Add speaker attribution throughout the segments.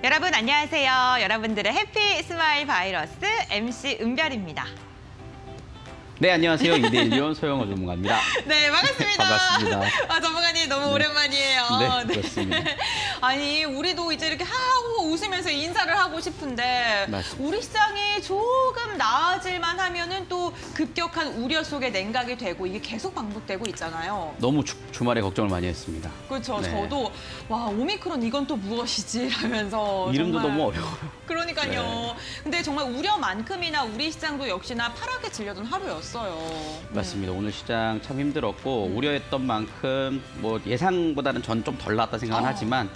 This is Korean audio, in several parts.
Speaker 1: 여러분 안녕하세요. 여러분들의 해피 스마일 바이러스 MC 은별입니다.
Speaker 2: 네, 안녕하세요. 이대일리온 소영호 전문가입니다.
Speaker 1: 네, 반갑습니다.
Speaker 2: 반갑습니다.
Speaker 1: 전문가님 너무
Speaker 2: 네.
Speaker 1: 오랜만이에요.
Speaker 2: 네, 그렇습니다.
Speaker 1: 아니, 우리도 이제 이렇게 하고 웃으면서 인사를 하고 싶은데
Speaker 2: 맞습니다.
Speaker 1: 우리 시장이 조금 나아질만 하면은 또 급격한 우려 속에 냉각이 되고 이게 계속 반복되고 있잖아요.
Speaker 2: 너무 주말에 걱정을 많이 했습니다.
Speaker 1: 그렇죠.
Speaker 2: 네.
Speaker 1: 저도 와, 오미크론 이건 또 무엇이지 하면서
Speaker 2: 이름도
Speaker 1: 정말
Speaker 2: 너무 어려워요.
Speaker 1: 그러니까요.
Speaker 2: 네.
Speaker 1: 근데 정말 우려만큼이나 우리 시장도 역시나 파랗게 질려던 하루였어요.
Speaker 2: 맞습니다. 오늘 시장 참 힘들었고 우려했던 만큼 뭐 예상보다는 전 좀 덜 나왔다 생각은 하지만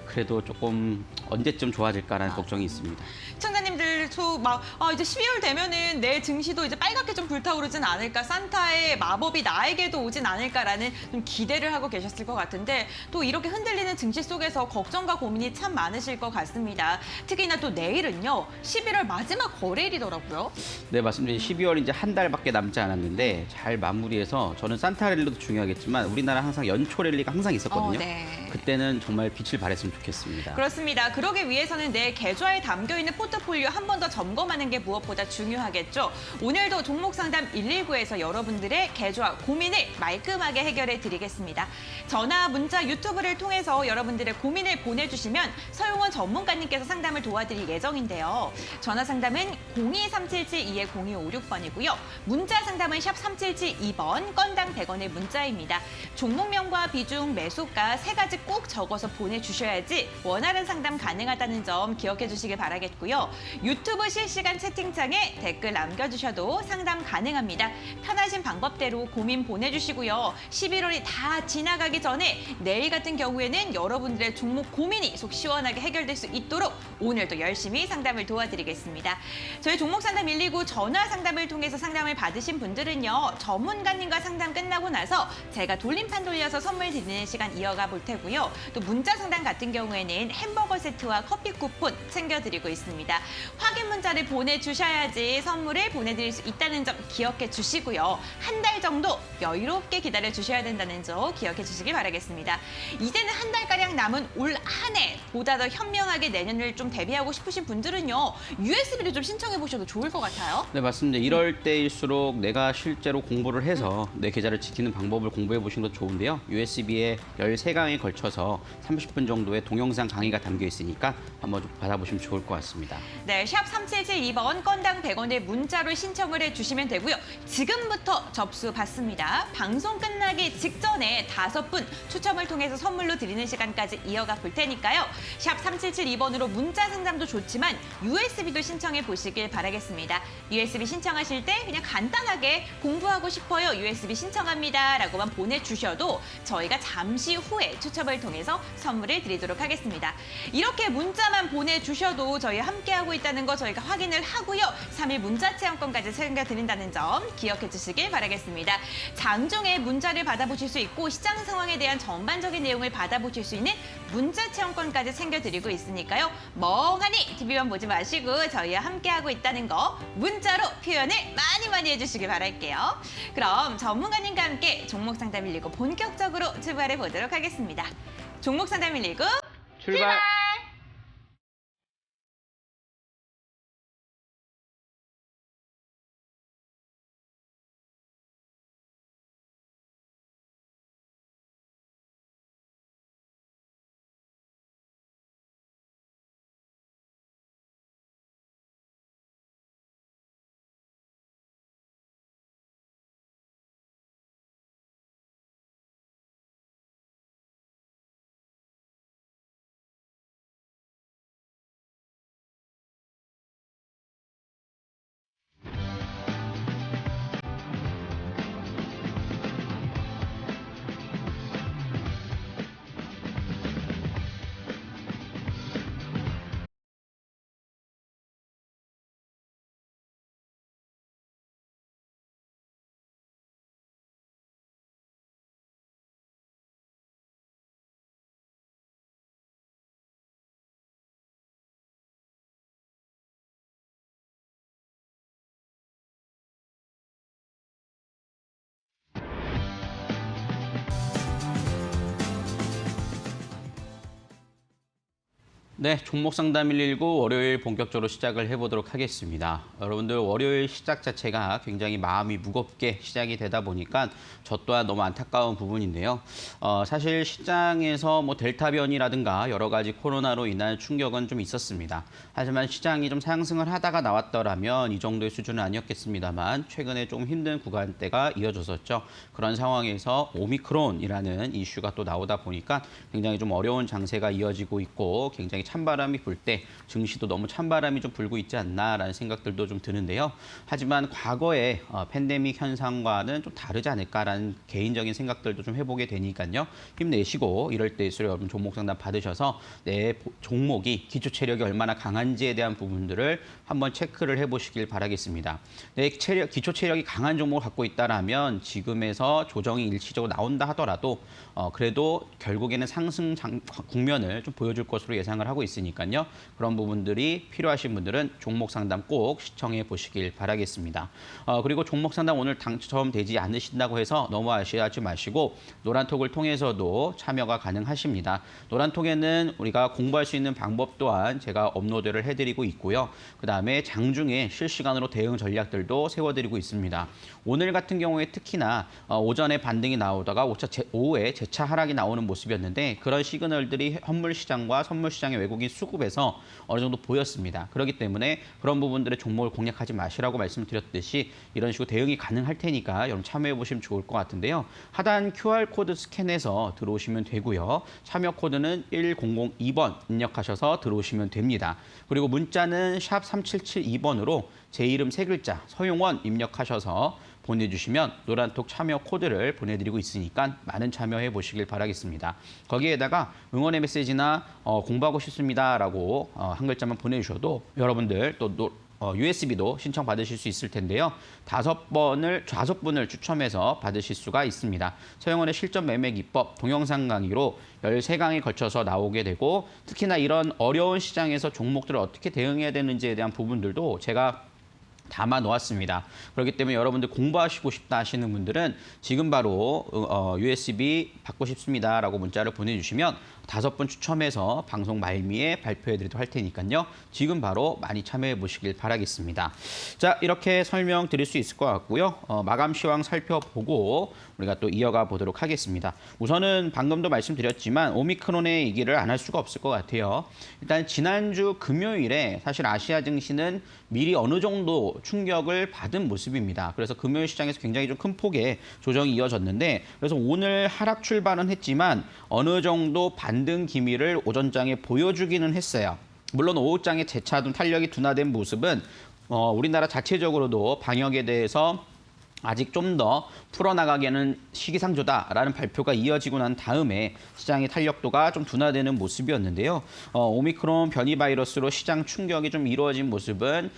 Speaker 2: 그래도 조금 언제쯤 좋아질까라는 걱정이 있습니다.
Speaker 1: 시청자님들도 막 이제 12월 되면은 내 증시도 이제 빨갛게 좀 불타오르진 않을까, 산타의 마법이 나에게도 오진 않을까라는 좀 기대를 하고 계셨을 것 같은데 또 이렇게 흔들리는 증시 속에서 걱정과 고민이 참 많으실 것 같습니다. 특히나 또 내일은요 11월 마지막 거래일이더라고요.
Speaker 2: 네, 맞습니다. 12월 이제 한 달밖에 남지 않았는데 잘 마무리해서 저는 산타 랠리도 중요하겠지만 우리나라 항상 연초 랠리가 항상 있었거든요.
Speaker 1: 네.
Speaker 2: 그때는 정말 빛을 발했으면 좋겠습니다.
Speaker 1: 그렇습니다. 그러기 위해서는 내 계좌에 담겨있는 포트폴리오 한 번 더 점검하는 게 무엇보다 중요하겠죠. 오늘도 종목 상담 119에서 여러분들의 계좌 고민을 말끔하게 해결해 드리겠습니다. 전화, 문자, 유튜브를 통해서 여러분들의 고민을 보내주시면 서용원 전문가님께서 상담을 도와드릴 예정인데요. 전화 상담은 023772-0256번이고요. 문자 상담은 샵 3772번, 건당 100원의 문자입니다. 종목명과 비중, 매수가 세 가지 꼭 적어서 보내주셔야지 원활한 상담 가능하다는 점 기억해 주시길 바라겠고요. 유튜브 실시간 채팅창에 댓글 남겨주셔도 상담 가능합니다. 편하신 방법대로 고민 보내주시고요. 11월이 다 지나가기 전에 내일 같은 경우에는 여러분들의 종목 고민이 속 시원하게 해결될 수 있도록 오늘도 열심히 상담을 도와드리겠습니다. 저희 종목 상담 119 전화 상담을 통해서 상담을 받으신 분들은요. 전문가님과 상담 끝나고 나서 제가 돌림판 돌려서 선물 드리는 시간 이어가 볼 테고요. 또 문자 상담 같은 경우에는 햄버거 세트와 커피 쿠폰 챙겨드리고 있습니다. 확인 문자를 보내주셔야지 선물을 보내드릴 수 있다는 점 기억해 주시고요. 한 달 정도 여유롭게 기다려 주셔야 된다는 점 기억해 주시기 바라겠습니다. 이제는 한 달가량 남은 올 한 해 보다 더 현명하게 내년을 좀 대비하고 싶으신 분들은요. USB를 좀 신청해 보셔도 좋을 것 같아요.
Speaker 2: 네, 맞습니다. 이럴 때일수록 내가 실제로 공부를 해서 내 계좌를 지키는 방법을 공부해 보시는 것도 좋은데요. USB에 13강에 걸쳐서 30분 정도의 동영상 강의가 담겨 있으니까 한번 좀 받아보시면 좋을 것 같습니다.
Speaker 1: 네, 샵 3772번 건당 100원의 문자로 신청을 해주시면 되고요. 지금부터 접수 받습니다. 방송 끝나기 직전에 5분 추첨을 통해서 선물로 드리는 시간까지 이어가 볼 테니까요. 샵 3772번으로 문자 상담도 좋지만 USB도 신청해 보시길 바라겠습니다. USB 신청하실 때 그냥 간단하게 공부하고 싶어요. USB 신청합니다. 라고만 보내주셔도 저희가 잠시 후에 추첨을 통해서 선물을 드리도록 하겠습니다. 이렇게 문자만 보내주셔도 저희 함께하고 있다는 거 저희가 확인을 하고요. 3일 문자 체험권까지 챙겨드린다는 점 기억해 주시길 바라겠습니다. 장중에 문자를 받아보실 수 있고 시장 상황에 대한 전반적인 내용을 받아보실 수 있는 문자 체험권까지 챙겨드리고 있으니까요. 멍하니 TV만 보지 마시고 저희와 함께하고 있다는 거 문자로 표현을 많이 해주시길 바랄게요. 그럼 전문가님과 함께 종목 상담 119 본격적으로 출발해 보도록 하겠습니다. 종목 상담 119
Speaker 2: 출발! 네, 종목 상담 119 월요일 본격적으로 시작을 해보도록 하겠습니다. 여러분들 월요일 시작 자체가 굉장히 마음이 무겁게 시작이 되다 보니까 저 또한 너무 안타까운 부분인데요. 사실 시장에서 뭐 델타 변이라든가 여러 가지 코로나로 인한 충격은 좀 있었습니다. 하지만 시장이 좀 상승을 하다가 나왔더라면 이 정도의 수준은 아니었겠습니다만 최근에 좀 힘든 구간대가 이어졌었죠. 그런 상황에서 오미크론이라는 이슈가 또 나오다 보니까 굉장히 좀 어려운 장세가 이어지고 있고 굉장히 찬바람이 불 때 증시도 너무 찬바람이 좀 불고 있지 않나라는 생각들도 좀 드는데요. 하지만 과거의 팬데믹 현상과는 좀 다르지 않을까라는 개인적인 생각들도 좀 해보게 되니까요. 힘내시고 이럴 때일수록 여러분 종목 상담 받으셔서 내 종목이 기초 체력이 얼마나 강한지에 대한 부분들을 한번 체크를 해보시길 바라겠습니다. 내 기초 체력이 강한 종목을 갖고 있다라면 지금에서 조정이 일시적으로 나온다 하더라도 그래도 결국에는 상승 국면을 좀 보여줄 것으로 예상을 하고 있으니까요. 그런 부분들이 필요하신 분들은 종목 상담 꼭 시청해 보시길 바라겠습니다. 그리고 종목 상담 오늘 당첨되지 않으신다고 해서 너무 아쉬워하지 마시고 노란톡을 통해서도 참여가 가능하십니다. 노란톡에는 우리가 공부할 수 있는 방법 또한 제가 업로드를 해드리고 있고요. 그다음에 장중에 실시간으로 대응 전략들도 세워드리고 있습니다. 오늘 같은 경우에 특히나 오전에 반등이 나오다가 오후에 재차 하락이 나오는 모습이었는데 그런 시그널들이 현물 시장과 선물 시장의 외국인 수급에서 어느 정도 보였습니다. 그렇기 때문에 그런 부분들의 종목을 공략하지 마시라고 말씀드렸듯이 이런 식으로 대응이 가능할 테니까 여러분 참여해 보시면 좋을 것 같은데요. 하단 QR코드 스캔해서 들어오시면 되고요. 참여 코드는 1002번 입력하셔서 들어오시면 됩니다. 그리고 문자는 샵 3772번으로 제 이름 3글자 서용원 입력하셔서 보내주시면 노란톡 참여 코드를 보내드리고 있으니까 많은 참여해 보시길 바라겠습니다. 거기에다가 응원의 메시지나 공부하고 싶습니다라고 한 글자만 보내주셔도 여러분들 또 USB도 신청 받으실 수 있을 텐데요. 5분을 추첨해서 받으실 수가 있습니다. 서영원의 실전 매매 기법 동영상 강의로 13강에 걸쳐서 나오게 되고 특히나 이런 어려운 시장에서 종목들을 어떻게 대응해야 되는지에 대한 부분들도 제가 담아 놓았습니다. 그렇기 때문에 여러분들 공부하시고 싶다 하시는 분들은 지금 바로 USB 받고 싶습니다라고 문자를 보내주시면 5분 추첨해서 방송 말미에 발표해드리도록 할 테니까요. 지금 바로 많이 참여해 보시길 바라겠습니다. 자, 이렇게 설명드릴 수 있을 것 같고요. 마감 시황 살펴보고 우리가 또 이어가 보도록 하겠습니다. 우선은 방금도 말씀드렸지만 오미크론의 얘기를 안 할 수가 없을 것 같아요. 일단 지난주 금요일에 사실 아시아 증시는 미리 어느 정도 충격을 받은 모습입니다. 그래서 금요일 시장에서 굉장히 좀 큰 폭의 조정이 이어졌는데 그래서 오늘 하락 출발은 했지만 어느 정도 반등 기미를 오전장에 보여주기는 했어요. 물론 오후장에 재차 좀 탄력이 둔화된 모습은 우리나라 자체적으로도 방역에 대해서 아직 좀 더 풀어나가기에는 시기상조다라는 발표가 이어지고 난 다음에 시장의 탄력도가 좀 둔화되는 모습이었는데요. 오미크론 변이 바이러스로 시장 충격이 좀 이루어진 모습은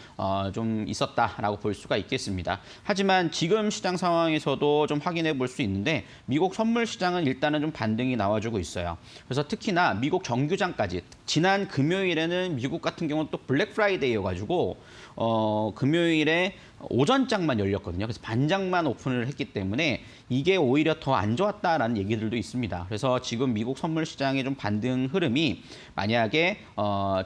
Speaker 2: 좀 있었다라고 볼 수가 있겠습니다. 하지만 지금 시장 상황에서도 좀 확인해 볼 수 있는데 미국 선물 시장은 일단은 좀 반등이 나와주고 있어요. 그래서 특히나 미국 정규장까지 지난 금요일에는 미국 같은 경우는 또 블랙 프라이데이여가지고 금요일에 오전장만 열렸거든요. 그래서 반장만 오픈을 했기 때문에 이게 오히려 더 안 좋았다라는 얘기들도 있습니다. 그래서 지금 미국 선물 시장의 좀 반등 흐름이 만약에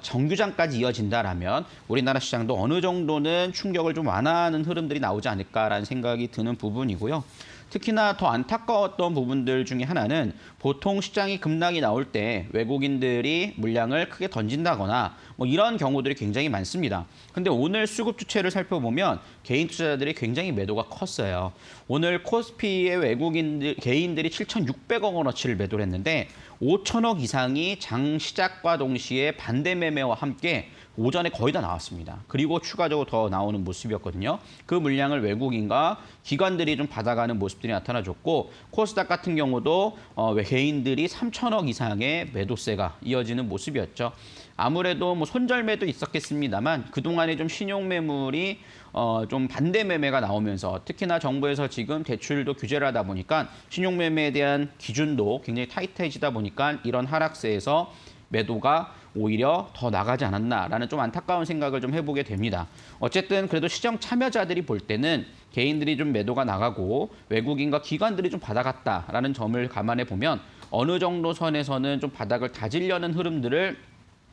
Speaker 2: 정규장까지 이어진다라면 우리나라 시장도 어느 정도는 충격을 좀 완화하는 흐름들이 나오지 않을까라는 생각이 드는 부분이고요. 특히나 더 안타까웠던 부분들 중에 하나는 보통 시장이 급락이 나올 때 외국인들이 물량을 크게 던진다거나 뭐 이런 경우들이 굉장히 많습니다. 근데 오늘 수급 주체를 살펴보면 개인 투자자들이 굉장히 매도가 컸어요. 오늘 코스피의 개인들이 7,600억 원어치를 매도를 했는데 5천억 이상이 장 시작과 동시에 반대 매매와 함께 오전에 거의 다 나왔습니다. 그리고 추가적으로 더 나오는 모습이었거든요. 그 물량을 외국인과 기관들이 좀 받아가는 모습들이 나타나줬고 코스닥 같은 경우도 개인들이 3천억 이상의 매도세가 이어지는 모습이었죠. 아무래도 뭐 손절매도 있었겠습니다만 그동안에 좀 신용 매물이 좀 반대 매매가 나오면서 특히나 정부에서 지금 대출도 규제를 하다 보니까 신용 매매에 대한 기준도 굉장히 타이트해지다 보니까 이런 하락세에서 매도가 오히려 더 나가지 않았나라는 좀 안타까운 생각을 좀 해보게 됩니다. 어쨌든 그래도 시장 참여자들이 볼 때는 개인들이 좀 매도가 나가고 외국인과 기관들이 좀 받아갔다라는 점을 감안해 보면 어느 정도 선에서는 좀 바닥을 다지려는 흐름들을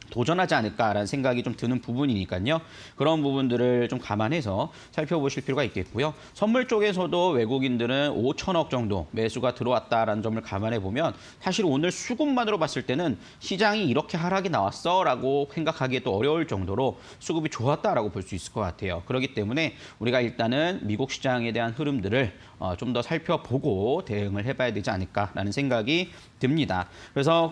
Speaker 2: 도전하지 않을까라는 생각이 좀 드는 부분이니까요. 그런 부분들을 좀 감안해서 살펴보실 필요가 있겠고요. 선물 쪽에서도 외국인들은 5천억 정도 매수가 들어왔다라는 점을 감안해 보면 사실 오늘 수급만으로 봤을 때는 시장이 이렇게 하락이 나왔어라고 생각하기에도 어려울 정도로 수급이 좋았다라고 볼 수 있을 것 같아요. 그렇기 때문에 우리가 일단은 미국 시장에 대한 흐름들을 좀 더 살펴보고 대응을 해봐야 되지 않을까라는 생각이 듭니다.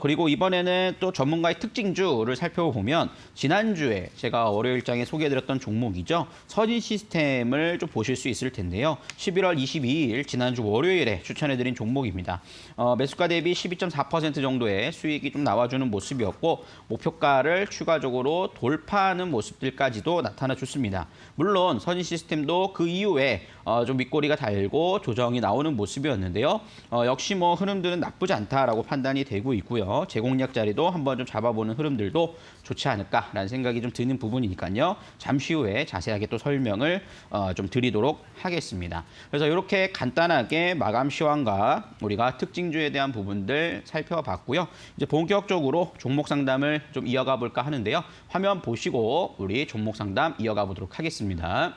Speaker 2: 그리고 이번에는 또 전문가의 특징주를 살펴보면 지난주에 제가 월요일장에 소개해드렸던 종목이죠. 서진 시스템을 좀 보실 수 있을 텐데요. 11월 22일 지난주 월요일에 추천해드린 종목입니다. 매수가 대비 12.4% 정도의 수익이 좀 나와주는 모습이었고 목표가를 추가적으로 돌파하는 모습들까지도 나타나 줬습니다. 물론 서진 시스템도 그 이후에 좀 윗꼬리가 달고 조정이 나오는 모습이었는데요. 역시 뭐 흐름들은 나쁘지 않다라고 판단이 되고 있고요. 제공약 자리도 한번 좀 잡아보는 흐름들도 좋지 않을까라는 생각이 좀 드는 부분이니까요. 잠시 후에 자세하게 또 설명을 좀 드리도록 하겠습니다. 그래서 이렇게 간단하게 마감 시황과 우리가 특징주에 대한 부분들 살펴봤고요. 이제 본격적으로 종목 상담을 좀 이어가 볼까 하는데요. 화면 보시고 우리 종목 상담 이어가 보도록 하겠습니다.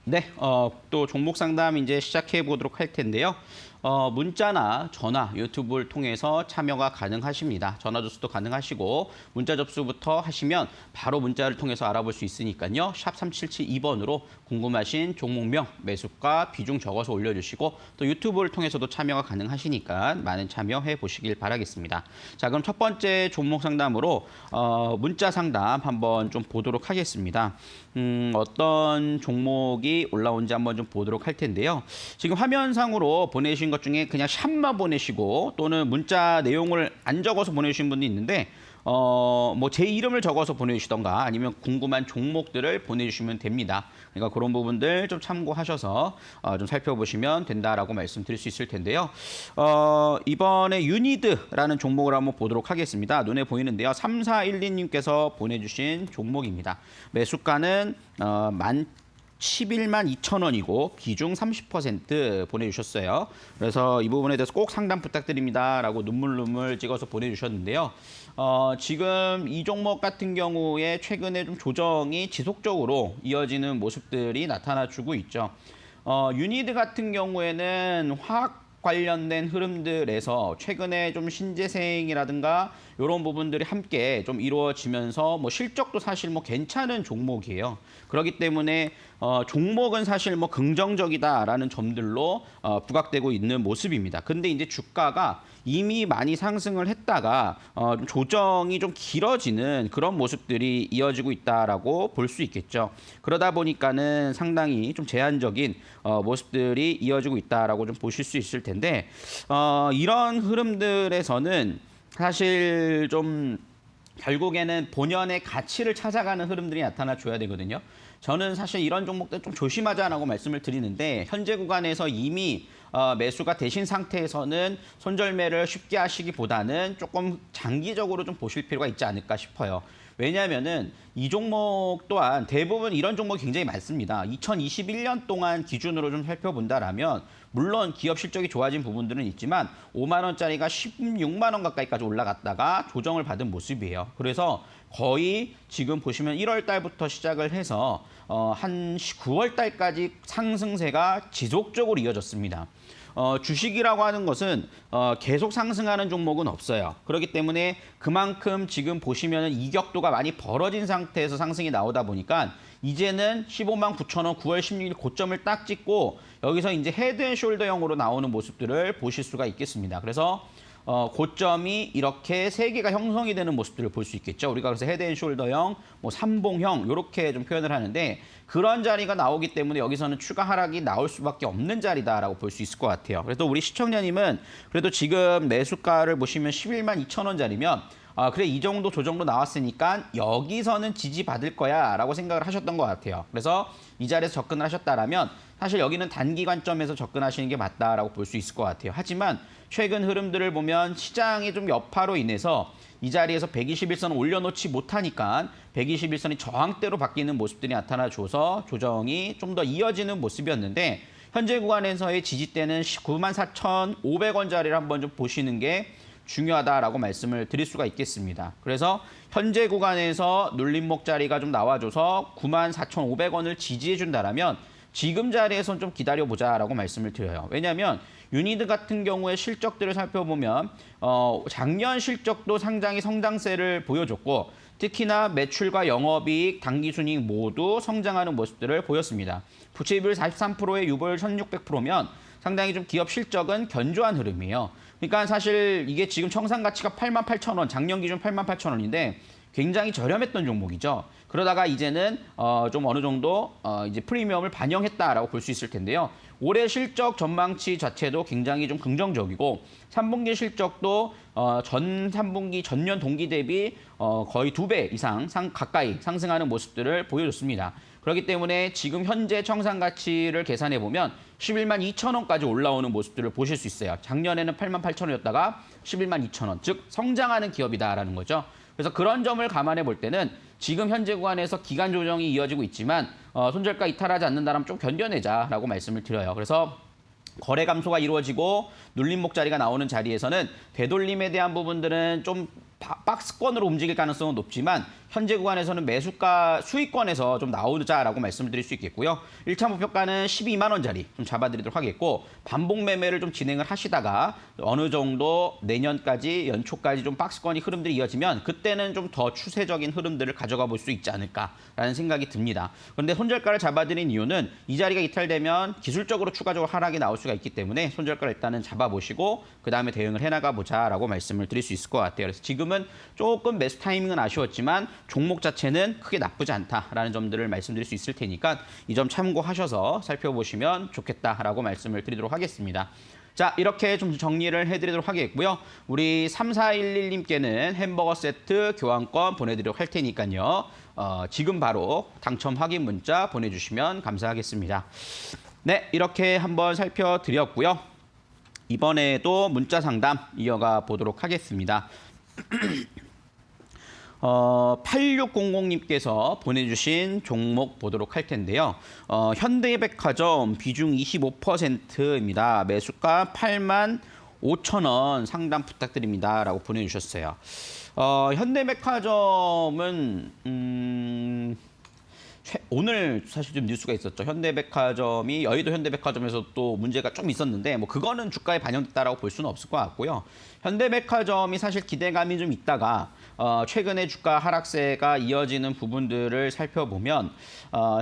Speaker 2: 네, 또 종목 상담 이제 시작해 보도록 할 텐데요. 문자나 전화, 유튜브를 통해서 참여가 가능하십니다. 전화 접수도 가능하시고 문자 접수부터 하시면 바로 문자를 통해서 알아볼 수 있으니까요. 샵 3772번으로 궁금하신 종목명, 매수가, 비중 적어서 올려주시고 또 유튜브를 통해서도 참여가 가능하시니까 많은 참여해 보시길 바라겠습니다. 자, 그럼 첫 번째 종목 상담으로 문자 상담 한번 좀 보도록 하겠습니다. 어떤 종목이 올라온지 한번 좀 보도록 할 텐데요. 지금 화면상으로 보내신 것 중에 그냥 샵만 보내시고 또는 문자 내용을 안 적어서 보내주신 분도 있는데 뭐 제 이름을 적어서 보내주시던가 아니면 궁금한 종목들을 보내주시면 됩니다. 그러니까 그런 부분들 좀 참고하셔서 좀 살펴보시면 된다라고 말씀드릴 수 있을 텐데요. 이번에 유니드라는 종목을 한번 보도록 하겠습니다. 눈에 보이는데요. 3412님께서 보내주신 종목입니다. 매수가는 11만 2천 원이고 비중 30% 보내주셨어요. 그래서 이 부분에 대해서 꼭 상담 부탁드립니다라고 눈물 찍어서 보내주셨는데요. 지금 이 종목 같은 경우에 최근에 좀 조정이 지속적으로 이어지는 모습들이 나타나주고 있죠. 유니드 같은 경우에는 화학 관련된 흐름들에서 최근에 좀 신재생이라든가 이런 부분들이 함께 좀 이루어지면서 뭐 실적도 사실 뭐 괜찮은 종목이에요. 그렇기 때문에 종목은 사실 뭐 긍정적이다라는 점들로 부각되고 있는 모습입니다. 근데 이제 주가가 이미 많이 상승을 했다가 좀 조정이 좀 길어지는 그런 모습들이 이어지고 있다라고 볼 수 있겠죠. 그러다 보니까는 상당히 좀 제한적인 모습들이 이어지고 있다라고 좀 보실 수 있을 텐데 이런 흐름들에서는 사실 좀 결국에는 본연의 가치를 찾아가는 흐름들이 나타나 줘야 되거든요. 저는 사실 이런 종목들 좀 조심하자라고 말씀을 드리는데 현재 구간에서 이미 매수가 되신 상태에서는 손절매를 쉽게 하시기보다는 조금 장기적으로 좀 보실 필요가 있지 않을까 싶어요. 왜냐하면은 이 종목 또한 대부분 이런 종목이 굉장히 많습니다. 2021년 동안 기준으로 좀 살펴본다라면 물론 기업 실적이 좋아진 부분들은 있지만 5만 원짜리가 16만 원 가까이까지 올라갔다가 조정을 받은 모습이에요. 그래서 거의 지금 보시면 1월 달부터 시작을 해서 한 9월 달까지 상승세가 지속적으로 이어졌습니다. 주식이라고 하는 것은 계속 상승하는 종목은 없어요. 그렇기 때문에 그만큼 지금 보시면 이격도가 많이 벌어진 상태에서 상승이 나오다 보니까 이제는 15만 9천 원 9월 16일 고점을 딱 찍고 여기서 이제 헤드앤숄더형으로 나오는 모습들을 보실 수가 있겠습니다. 그래서 고점이 이렇게 3개가 형성이 되는 모습들을 볼 수 있겠죠. 우리가 그래서 헤드앤숄더형, 뭐 삼봉형 이렇게 좀 표현을 하는데 그런 자리가 나오기 때문에 여기서는 추가 하락이 나올 수밖에 없는 자리다라고 볼 수 있을 것 같아요. 그래서 우리 시청자님은 그래도 지금 매수가를 보시면 11만 2천 원짜리면 그래 이 정도 조정도 나왔으니까 여기서는 지지받을 거야 라고 생각을 하셨던 것 같아요. 그래서 이 자리에서 접근을 하셨다라면 사실 여기는 단기 관점에서 접근하시는 게 맞다라고 볼 수 있을 것 같아요. 하지만 최근 흐름들을 보면 시장의 좀 여파로 인해서 이 자리에서 121선을 올려놓지 못하니까 121선이 저항대로 바뀌는 모습들이 나타나줘서 조정이 좀 더 이어지는 모습이었는데 현재 구간에서의 지지대는 94,500원짜리를 한번 좀 보시는 게 중요하다라고 말씀을 드릴 수가 있겠습니다. 그래서 현재 구간에서 눌림목 자리가 좀 나와줘서 94,500원을 지지해준다라면 지금 자리에선 좀 기다려보자라고 말씀을 드려요. 왜냐하면 유니드 같은 경우에 실적들을 살펴보면 작년 실적도 상당히 성장세를 보여줬고 특히나 매출과 영업이익, 당기순이익 모두 성장하는 모습들을 보였습니다. 부채비율 43%에 유보율 1600%면 상당히 좀 기업 실적은 견조한 흐름이에요. 그러니까 사실 이게 지금 청산 가치가 88,000원, 작년 기준 88,000원인데 굉장히 저렴했던 종목이죠. 그러다가 이제는 좀 어느 정도 이제 프리미엄을 반영했다라고 볼 수 있을 텐데요. 올해 실적 전망치 자체도 굉장히 좀 긍정적이고 3분기 실적도 전 3분기 전년 동기 대비 거의 2배 이상 가까이 상승하는 모습들을 보여줬습니다. 그렇기 때문에 지금 현재 청산 가치를 계산해 보면 11만 2천 원까지 올라오는 모습들을 보실 수 있어요. 작년에는 8만 8천 원이었다가 11만 2천 원, 즉 성장하는 기업이다라는 거죠. 그래서 그런 점을 감안해 볼 때는 지금 현재 구간에서 기간 조정이 이어지고 있지만 손절가 이탈하지 않는다면 좀 견뎌내자라고 말씀을 드려요. 그래서 거래 감소가 이루어지고 눌림목 자리가 나오는 자리에서는 되돌림에 대한 부분들은 좀 박스권으로 움직일 가능성은 높지만 현재 구간에서는 매수가 수익권에서 좀 나오자라고 말씀을 드릴 수 있겠고요. 1차 목표가는 12만 원짜리 좀 잡아드리도록 하겠고 반복 매매를 좀 진행을 하시다가 어느 정도 내년까지 연초까지 좀 박스권이 흐름들이 이어지면 그때는 좀 더 추세적인 흐름들을 가져가 볼 수 있지 않을까라는 생각이 듭니다. 그런데 손절가를 잡아드린 이유는 이 자리가 이탈되면 기술적으로 추가적으로 하락이 나올 수가 있기 때문에 손절가를 일단은 잡아보시고 그다음에 대응을 해나가 보자라고 말씀을 드릴 수 있을 것 같아요. 그래서 지금은 조금 매수 타이밍은 아쉬웠지만 종목 자체는 크게 나쁘지 않다라는 점들을 말씀드릴 수 있을 테니까 이 점 참고하셔서 살펴보시면 좋겠다라고 말씀을 드리도록 하겠습니다. 자, 이렇게 좀 정리를 해드리도록 하겠고요. 우리 3411님께는 햄버거 세트 교환권 보내드리도록 할 테니까요. 지금 바로 당첨 확인 문자 보내주시면 감사하겠습니다. 네, 이렇게 한번 살펴드렸고요. 이번에도 문자 상담 이어가 보도록 하겠습니다. 8600님께서 보내주신 종목 보도록 할 텐데요. 현대백화점 비중 25%입니다. 매수가 8만 5천 원 상담 부탁드립니다. 라고 보내주셨어요. 현대백화점은 오늘 사실 좀 뉴스가 있었죠. 현대백화점이 여의도 현대백화점에서 또 문제가 좀 있었는데 뭐 그거는 주가에 반영됐다라고 볼 수는 없을 것 같고요. 현대백화점이 사실 기대감이 좀 있다가 최근에 주가 하락세가 이어지는 부분들을 살펴보면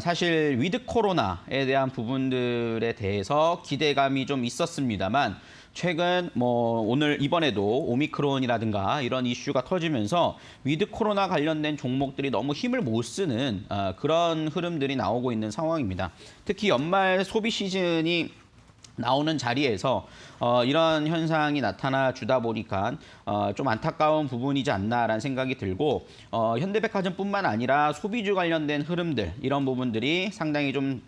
Speaker 2: 사실 위드 코로나에 대한 부분들에 대해서 기대감이 좀 있었습니다만 최근 뭐 오늘 이번에도 오미크론이라든가 이런 이슈가 터지면서 위드 코로나 관련된 종목들이 너무 힘을 못 쓰는 그런 흐름들이 나오고 있는 상황입니다. 특히 연말 소비 시즌이 나오는 자리에서 이런 현상이 나타나 주다 보니까 좀 안타까운 부분이지 않나라는 생각이 들고 현대백화점뿐만 아니라 소비주 관련된 흐름들 이런 부분들이 상당히 좀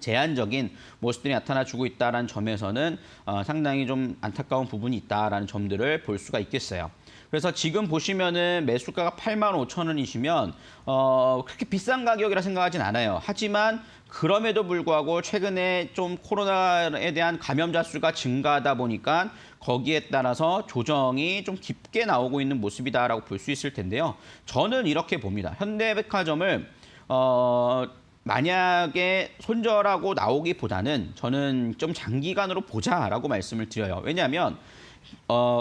Speaker 2: 제한적인 모습들이 나타나주고 있다는 점에서는 상당히 좀 안타까운 부분이 있다라는 점들을 볼 수가 있겠어요. 그래서 지금 보시면은 매수가가 8만 5천 원이시면 그렇게 비싼 가격이라 생각하진 않아요. 하지만 그럼에도 불구하고 최근에 좀 코로나에 대한 감염자 수가 증가하다 보니까 거기에 따라서 조정이 좀 깊게 나오고 있는 모습이다라고 볼 수 있을 텐데요. 저는 이렇게 봅니다. 현대백화점을 만약에 손절하고 나오기보다는 저는 좀 장기간으로 보자라고 말씀을 드려요. 왜냐하면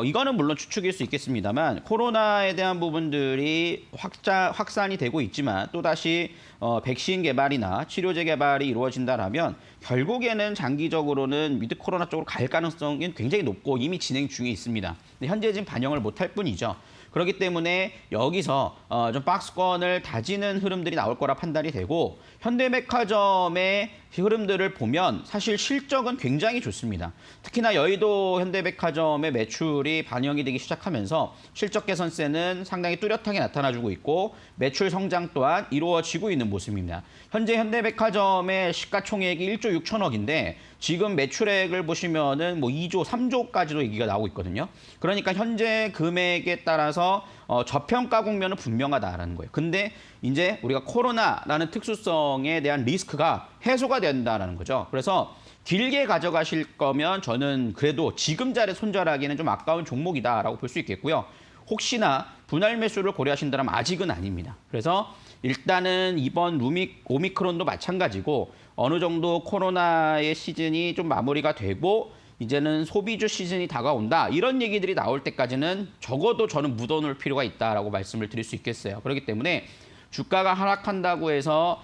Speaker 2: 이거는 물론 추측일 수 있겠습니다만 코로나에 대한 부분들이 확산이 되고 있지만 또다시 백신 개발이나 치료제 개발이 이루어진다면 결국에는 장기적으로는 위드 코로나 쪽으로 갈 가능성이 굉장히 높고 이미 진행 중에 있습니다. 근데 현재 지금 반영을 못할 뿐이죠. 그렇기 때문에 여기서 좀 박스권을 다지는 흐름들이 나올 거라 판단이 되고 현대백화점의 흐름들을 보면 사실 실적은 굉장히 좋습니다. 특히나 여의도 현대백화점의 매출이 반영이 되기 시작하면서 실적 개선세는 상당히 뚜렷하게 나타나주고 있고 매출 성장 또한 이루어지고 있는 모습입니다. 현재 현대백화점의 시가총액이 1조 6천억인데 지금 매출액을 보시면은 뭐 2조, 3조까지도 얘기가 나오고 있거든요. 그러니까 현재 금액에 따라서 저평가 국면은 분명하다라는 거예요. 근데 이제 우리가 코로나라는 특수성에 대한 리스크가 해소가 된다라는 거죠. 그래서 길게 가져가실 거면 저는 그래도 지금 자리에 손절하기는 좀 아까운 종목이다라고 볼 수 있겠고요. 혹시나 분할 매수를 고려하신다면 아직은 아닙니다. 그래서 일단은 이번 오미크론도 마찬가지고 어느 정도 코로나의 시즌이 좀 마무리가 되고 이제는 소비주 시즌이 다가온다. 이런 얘기들이 나올 때까지는 적어도 저는 묻어놓을 필요가 있다라고 말씀을 드릴 수 있겠어요. 그렇기 때문에 주가가 하락한다고 해서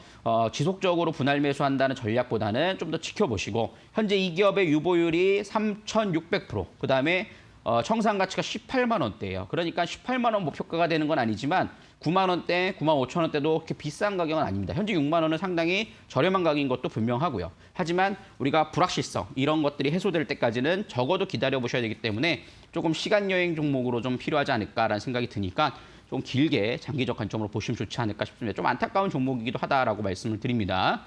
Speaker 2: 지속적으로 분할 매수한다는 전략보다는 좀 더 지켜보시고 현재 이 기업의 유보율이 3,600%, 그다음에 청산 가치가 18만 원대예요. 그러니까 18만 원 목표가가 되는 건 아니지만 9만 원대, 9만 5천 원대도 그렇게 비싼 가격은 아닙니다. 현재 6만 원은 상당히 저렴한 가격인 것도 분명하고요. 하지만 우리가 불확실성 이런 것들이 해소될 때까지는 적어도 기다려 보셔야 되기 때문에 조금 시간 여행 종목으로 좀 필요하지 않을까라는 생각이 드니까 좀 길게 장기적 관점으로 보시면 좋지 않을까 싶습니다. 좀 안타까운 종목이기도 하다라고 말씀을 드립니다.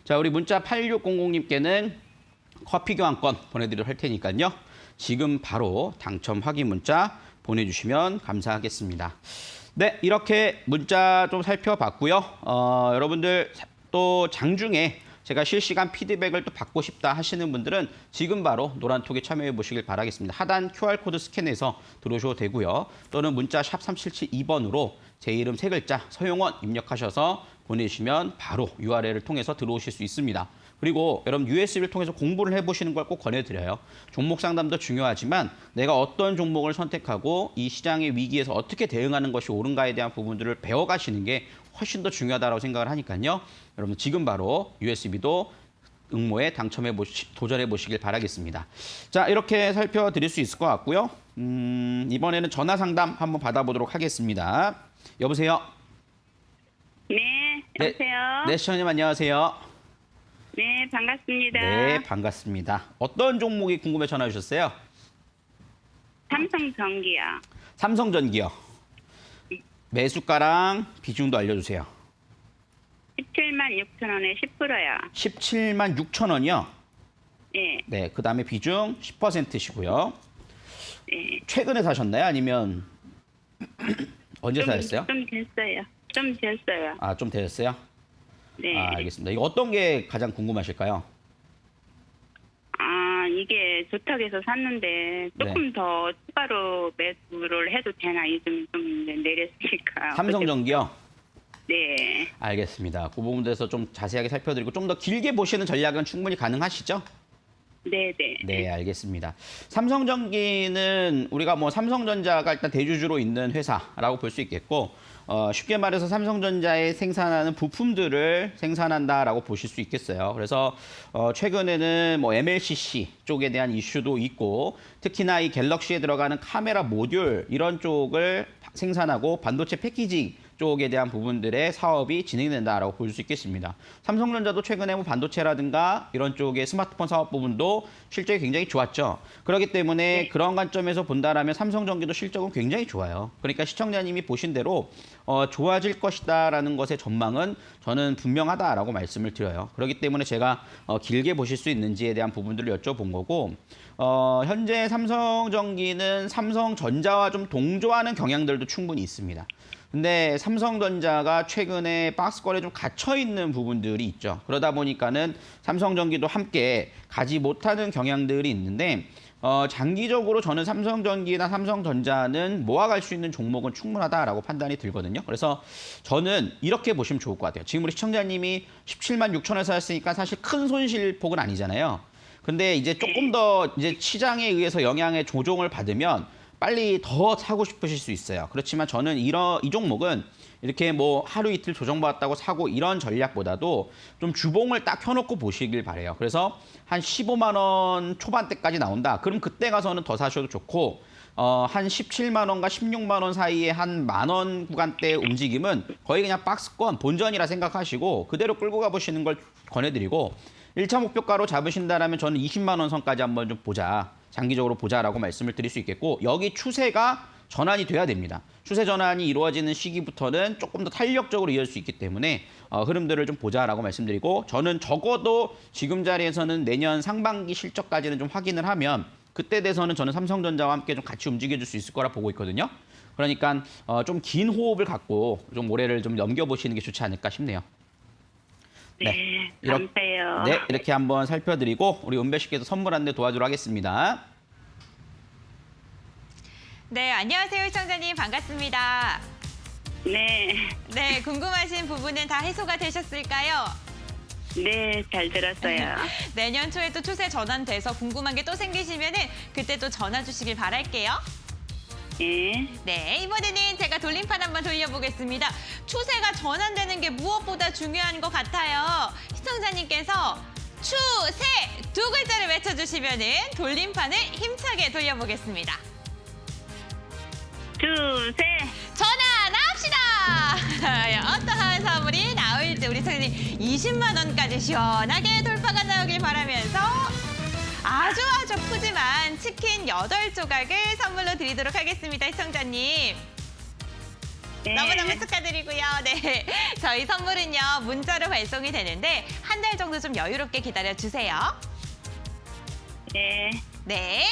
Speaker 2: 자, 우리 문자 8600님께는 커피 교환권 보내드리도록 할 테니까요. 지금 바로 당첨 확인 문자 보내주시면 감사하겠습니다. 네, 이렇게 문자 좀 살펴봤고요. 여러분들 또 장중에 제가 실시간 피드백을 또 받고 싶다 하시는 분들은 지금 바로 노란톡에 참여해 보시길 바라겠습니다. 하단 QR코드 스캔해서 들어오셔도 되고요. 또는 문자 샵 3772번으로 제 이름 세 글자 서용원 입력하셔서 보내주시면 바로 URL을 통해서 들어오실 수 있습니다. 그리고 여러분 USB를 통해서 공부를 해보시는 걸 꼭 권해드려요. 종목 상담도 중요하지만 내가 어떤 종목을 선택하고 이 시장의 위기에서 어떻게 대응하는 것이 옳은가에 대한 부분들을 배워가시는 게 훨씬 더 중요하다고 생각을 하니까요. 여러분 지금 바로 USB도 응모에 도전해 보시길 바라겠습니다. 자, 이렇게 살펴드릴 수 있을 것 같고요. 이번에는 전화 상담 한번 받아보도록 하겠습니다. 여보세요?
Speaker 3: 네, 여보세요?
Speaker 2: 네, 시청자님 안녕하세요.
Speaker 3: 네, 반갑습니다.
Speaker 2: 네, 반갑습니다. 어떤 종목이 궁금해 전화 주셨어요?
Speaker 3: 삼성전기요.
Speaker 2: 삼성전기요. 매수가랑 비중도 알려주세요.
Speaker 3: 17만 6천 원에 10%요.
Speaker 2: 17만 6천 원이요?
Speaker 3: 네,
Speaker 2: 네, 그 다음에 비중 10%시고요.
Speaker 3: 네.
Speaker 2: 최근에 사셨나요? 아니면 언제 사셨어요?
Speaker 3: 좀 됐어요. 좀 됐어요.
Speaker 2: 아, 좀 되셨어요?
Speaker 3: 네.
Speaker 2: 아, 알겠습니다. 이거 어떤 게 가장 궁금하실까요?
Speaker 3: 이게 좋다고 해서 샀는데 조금 더 추가로 매수를 해도 되나? 요즘 좀 내렸으니까.
Speaker 2: 삼성전기요?
Speaker 3: 네.
Speaker 2: 알겠습니다. 그 부분에서 좀 자세하게 살펴드리고 좀 더 길게 보시는 전략은 충분히 가능하시죠?
Speaker 3: 네, 네.
Speaker 2: 네, 알겠습니다. 삼성전기는 우리가 뭐 삼성전자가 일단 대주주로 있는 회사라고 볼 수 있겠고, 쉽게 말해서 삼성전자에 생산하는 부품들을 생산한다라고 보실 수 있겠어요. 그래서 최근에는 뭐 MLCC 쪽에 대한 이슈도 있고, 특히나 이 갤럭시에 들어가는 카메라 모듈 이런 쪽을 생산하고 반도체 패키징 쪽에 대한 부분들의 사업이 진행된다라고 볼 수 있겠습니다. 삼성전자도 최근에 뭐 반도체라든가 이런 쪽의 스마트폰 사업 부분도 실적이 굉장히 좋았죠. 그렇기 때문에 그런 관점에서 본다라면 삼성전기도 실적은 굉장히 좋아요. 그러니까 시청자님이 보신 대로 좋아질 것이다라는 것의 전망은 저는 분명하다라고 말씀을 드려요. 그렇기 때문에 제가 길게 보실 수 있는지에 대한 부분들을 여쭤본 거고, 현재 삼성전기는 삼성전자와 좀 동조하는 경향들도 충분히 있습니다. 근데 삼성전자가 최근에 박스권에 좀 갇혀 있는 부분들이 있죠. 그러다 보니까는 삼성전기도 함께 가지 못하는 경향들이 있는데, 장기적으로 저는 삼성전기나 삼성전자는 모아갈 수 있는 종목은 충분하다라고 판단이 들거든요. 그래서 저는 이렇게 보시면 좋을 것 같아요. 지금 우리 시청자님이 17만 6천원에 샀으니까 사실 큰 손실폭은 아니잖아요. 근데 이제 조금 더 이제 시장에 의해서 영향의 조정을 받으면 빨리 더 사고 싶으실 수 있어요. 그렇지만 저는 이 종목은 이렇게 뭐 하루 이틀 조정받았다고 사고 이런 전략보다도 좀 주봉을 딱 켜놓고 보시길 바래요. 그래서 한 15만 원 초반대까지 나온다. 그럼 그때 가서는 더 사셔도 좋고, 한 17만 원과 16만 원 사이에 한 10,000원 구간대 움직임은 거의 그냥 박스권 본전이라 생각하시고 그대로 끌고 가보시는 걸 권해드리고, 1차 목표가로 잡으신다면 저는 20만 원 선까지 한번 좀 보자. 장기적으로 보자라고 말씀을 드릴 수 있겠고 여기 추세가 전환이 돼야 됩니다. 추세 전환이 이루어지는 시기부터는 조금 더 탄력적으로 이어질 수 있기 때문에 흐름들을 좀 보자라고 말씀드리고 저는 적어도 지금 자리에서는 내년 상반기 실적까지는 좀 확인을 하면 그때 돼서는 저는 삼성전자와 함께 좀 같이 움직여줄 수 있을 거라 보고 있거든요. 그러니까 좀 긴 호흡을 갖고 좀 올해를 좀 넘겨보시는 게 좋지 않을까 싶네요.
Speaker 3: 네,
Speaker 2: 이렇게,
Speaker 3: 감사해요.
Speaker 2: 네, 이렇게 한번 살펴드리고 우리 은배 씨께서 선물 안내 도와주러 하겠습니다.
Speaker 1: 네, 안녕하세요, 시청자님. 반갑습니다.
Speaker 3: 네,
Speaker 1: 네, 궁금하신 부분은 다 해소가 되셨을까요?
Speaker 3: 네, 잘 들었어요.
Speaker 1: 내년 초에 또 추세 전환돼서 궁금한 게 또 생기시면은 그때 또 전화 주시길 바랄게요.
Speaker 3: 네,
Speaker 1: 네, 이번에는 제가 돌림판 한번 돌려보겠습니다. 추세가 전환되는 게 무엇보다 중요한 것 같아요. 시청자님께서 추세 두 글자를 외쳐주시면은 돌림판을 힘차게 돌려보겠습니다.
Speaker 3: 주세.
Speaker 1: 전화 나옵시다. 어떠한 선물이 나올지 우리 선생님 20만 원까지 시원하게 돌파가 나오길 바라면서 아주 푸짐한 치킨 8조각을 선물로 드리도록 하겠습니다. 시청자님.
Speaker 3: 네.
Speaker 1: 너무너무 축하드리고요. 네, 저희 선물은요 문자로 발송이 되는데 한 달 정도 좀 여유롭게 기다려주세요.
Speaker 3: 네,
Speaker 1: 네.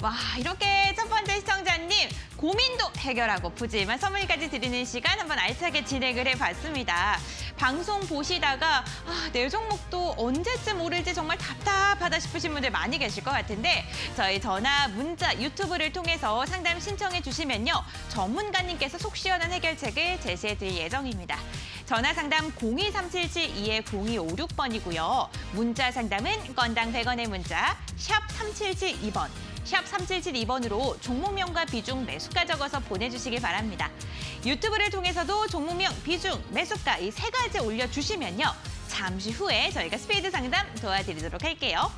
Speaker 1: 와, 이렇게 첫 번째 시청자님 고민도 해결하고 푸짐한 선물까지 드리는 시간 한번 알차게 진행을 해봤습니다. 방송 보시다가 내 종목도 언제쯤 오를지 정말 답답하다 싶으신 분들 많이 계실 것 같은데 저희 전화, 문자, 유튜브를 통해서 상담 신청해 주시면요. 전문가님께서 속 시원한 해결책을 제시해 드릴 예정입니다. 전화 상담 02-377-20256번이고요. 문자 상담은 건당 100원의 문자 샵 3772번. 샵 3772번으로 종목명과 비중, 매수가 적어서 보내주시기 바랍니다. 유튜브를 통해서도 종목명, 비중, 매수가 이 세 가지 올려주시면요. 잠시 후에 저희가 스피드 상담 도와드리도록 할게요.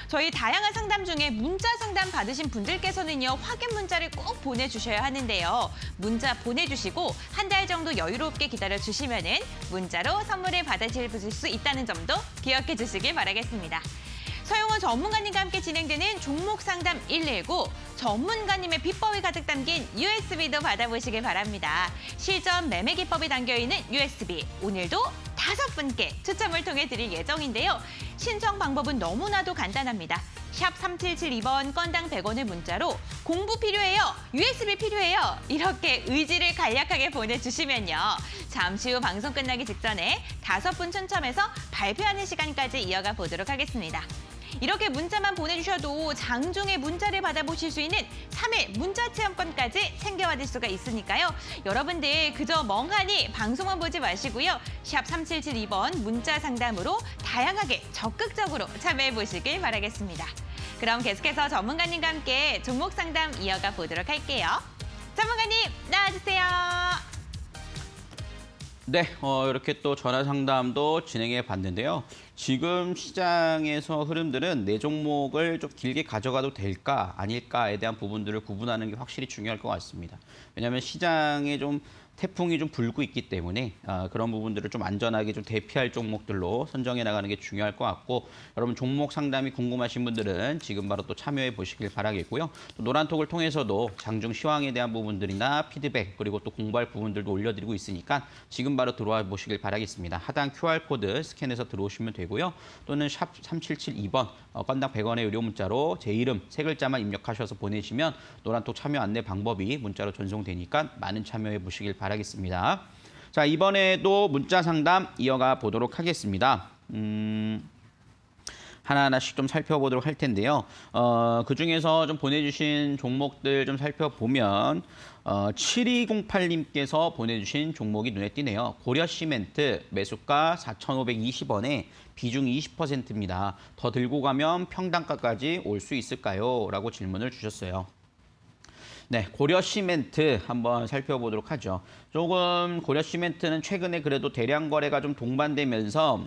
Speaker 1: 저희 다양한 상담 중에 문자 상담 받으신 분들께서는요. 확인 문자를 꼭 보내주셔야 하는데요. 문자 보내주시고 한 달 정도 여유롭게 기다려주시면은 문자로 선물을 받으실 수 있다는 점도 기억해 주시길 바라겠습니다. 서용원 전문가님과 함께 진행되는 종목 상담 119, 전문가님의 비법이 가득 담긴 USB도 받아보시길 바랍니다. 실전 매매 기법이 담겨있는 USB, 오늘도 5분께 추첨을 통해 드릴 예정인데요. 신청 방법은 너무나도 간단합니다. 샵 3772번 건당 100원의 문자로 공부 필요해요, USB 필요해요 이렇게 의지를 간략하게 보내주시면요. 잠시 후 방송 끝나기 직전에 5분 추첨해서 발표하는 시간까지 이어가 보도록 하겠습니다. 이렇게 문자만 보내주셔도 장중에 문자를 받아보실 수 있는 3일 문자 체험권까지 챙겨받을 수가 있으니까요. 여러분들 그저 멍하니 방송만 보지 마시고요. 샵 3772번 문자 상담으로 다양하게 적극적으로 참여해보시길 바라겠습니다. 그럼 계속해서 전문가님과 함께 종목 상담 이어가 보도록 할게요. 전문가님 나와주세요.
Speaker 2: 네, 이렇게 또 전화 상담도 진행해 봤는데요. 지금 시장에서 흐름들은 내 종목을 좀 길게 가져가도 될까 아닐까에 대한 부분들을 구분하는 게 확실히 중요할 것 같습니다. 왜냐하면 시장에 좀 태풍이 좀 불고 있기 때문에 그런 부분들을 좀 안전하게 좀 대피할 종목들로 선정해 나가는 게 중요할 것 같고 여러분 종목 상담이 궁금하신 분들은 지금 바로 또 참여해 보시길 바라겠고요. 또 노란톡을 통해서도 장중 시황에 대한 부분들이나 피드백 그리고 또 공부할 부분들도 올려드리고 있으니까 지금 바로 들어와 보시길 바라겠습니다. 하단 QR코드 스캔해서 들어오시면 되고요. 또는 샵 3772번 건당 100원의 유료 문자로 제 이름 3글자만 입력하셔서 보내시면 노란톡 참여 안내 방법이 문자로 전송되니까 많은 참여해 보시길 바라겠습니다. 자, 이번에도 문자 상담 이어가 보도록 하겠습니다. 하나하나씩 좀 살펴보도록 할 텐데요. 그중에서 좀 보내주신 종목들 좀 살펴보면 7208님께서 보내주신 종목이 눈에 띄네요. 고려시멘트 매수가 4,520원에 비중 20%입니다. 더 들고 가면 평단가까지 올 수 있을까요? 라고 질문을 주셨어요. 네, 고려시멘트 한번 살펴보도록 하죠. 조금 고려시멘트는 최근에 그래도 대량 거래가 좀 동반되면서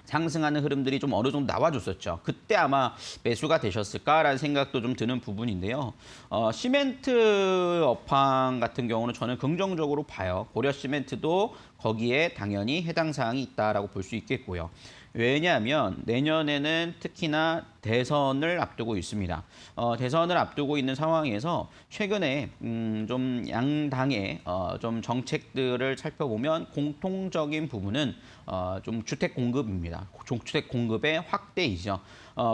Speaker 2: 상승하는 흐름들이 좀 어느 정도 나와줬었죠. 그때 아마 매수가 되셨을까라는 생각도 좀 드는 부분인데요. 시멘트 업황 같은 경우는 저는 긍정적으로 봐요. 고려시멘트도 거기에 당연히 해당 사항이 있다라고 볼 수 있겠고요. 왜냐하면 내년에는 특히나 대선을 앞두고 있습니다. 대선을 앞두고 있는 상황에서 최근에 좀 양당의 좀 정책들을 살펴보면 공통적인 부분은 좀 주택 공급입니다. 주택 공급의 확대이죠.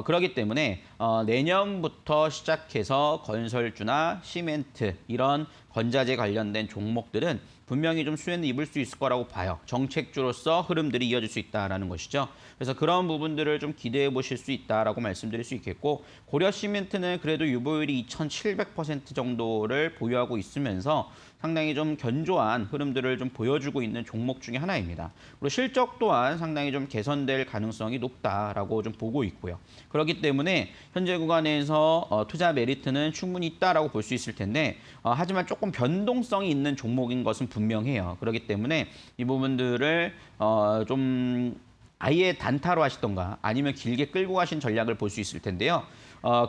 Speaker 2: 그렇기 때문에 내년부터 시작해서 건설주나 시멘트 이런 건자재 관련된 종목들은 분명히 좀 수혜는 입을 수 있을 거라고 봐요. 정책주로서 흐름들이 이어질 수 있다라는 것이죠. 그래서 그런 부분들을 좀 기대해 보실 수 있다라고 말씀드릴 수 있겠고, 고려 시멘트는 그래도 유보율이 2,700% 정도를 보유하고 있으면서 상당히 좀 견조한 흐름들을 좀 보여주고 있는 종목 중에 하나입니다. 그리고 실적 또한 상당히 좀 개선될 가능성이 높다라고 좀 보고 있고요. 그렇기 때문에 현재 구간에서 투자 메리트는 충분히 있다라고 볼 수 있을 텐데, 하지만 조금 변동성이 있는 종목인 것은 분명해요. 그렇기 때문에 이 부분들을 좀 아예 단타로 하시던가 아니면 길게 끌고 가신 전략을 볼 수 있을 텐데요.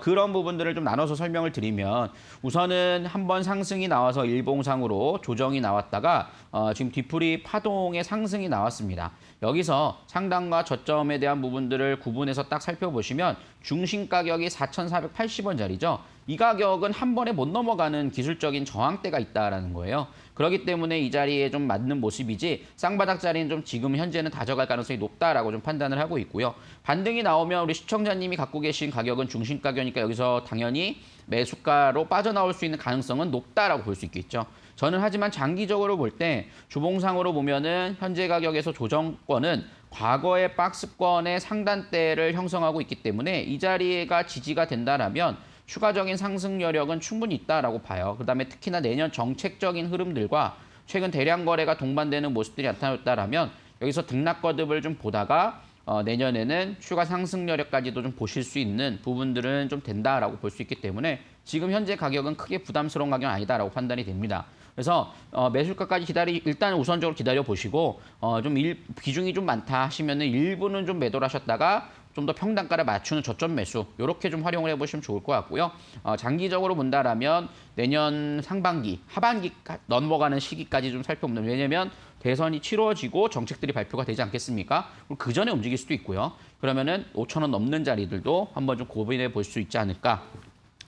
Speaker 2: 그런 부분들을 좀 나눠서 설명을 드리면, 우선은 한번 상승이 나와서 일봉상으로 조정이 나왔다가 지금 뒤풀이 파동의 상승이 나왔습니다. 여기서 상단과 저점에 대한 부분들을 구분해서 딱 살펴보시면 중심 가격이 4,480원짜리죠. 이 가격은 한 번에 못 넘어가는 기술적인 저항대가 있다라는 거예요. 그렇기 때문에 이 자리에 좀 맞는 모습이지, 쌍바닥 자리는 좀 지금 현재는 다져갈 가능성이 높다라고 좀 판단을 하고 있고요. 반등이 나오면 우리 시청자님이 갖고 계신 가격은 중심 가격이니까 여기서 당연히 매수가로 빠져나올 수 있는 가능성은 높다라고 볼 수 있겠죠. 저는 하지만 장기적으로 볼 때 주봉상으로 보면은 현재 가격에서 조정권은 과거의 박스권의 상단대를 형성하고 있기 때문에 이 자리가 지지가 된다라면 추가적인 상승 여력은 충분히 있다라고 봐요. 그다음에 특히나 내년 정책적인 흐름들과 최근 대량 거래가 동반되는 모습들이 나타났다라면 여기서 등락 거듭을 좀 보다가 내년에는 추가 상승 여력까지도 좀 보실 수 있는 부분들은 좀 된다라고 볼 수 있기 때문에 지금 현재 가격은 크게 부담스러운 가격은 아니다라고 판단이 됩니다. 그래서 매수가까지 일단 우선적으로 기다려 보시고 좀 비중이 좀 많다 하시면은 일부는 좀 매도를 하셨다가 좀 더 평단가를 맞추는 저점 매수 이렇게 좀 활용을 해보시면 좋을 것 같고요. 장기적으로 본다라면 내년 상반기, 하반기 넘어가는 시기까지 좀 살펴보면, 왜냐면 대선이 치러지고 정책들이 발표가 되지 않겠습니까? 그 전에 움직일 수도 있고요. 그러면은 5,000원 넘는 자리들도 한번 좀 고민해 볼 수 있지 않을까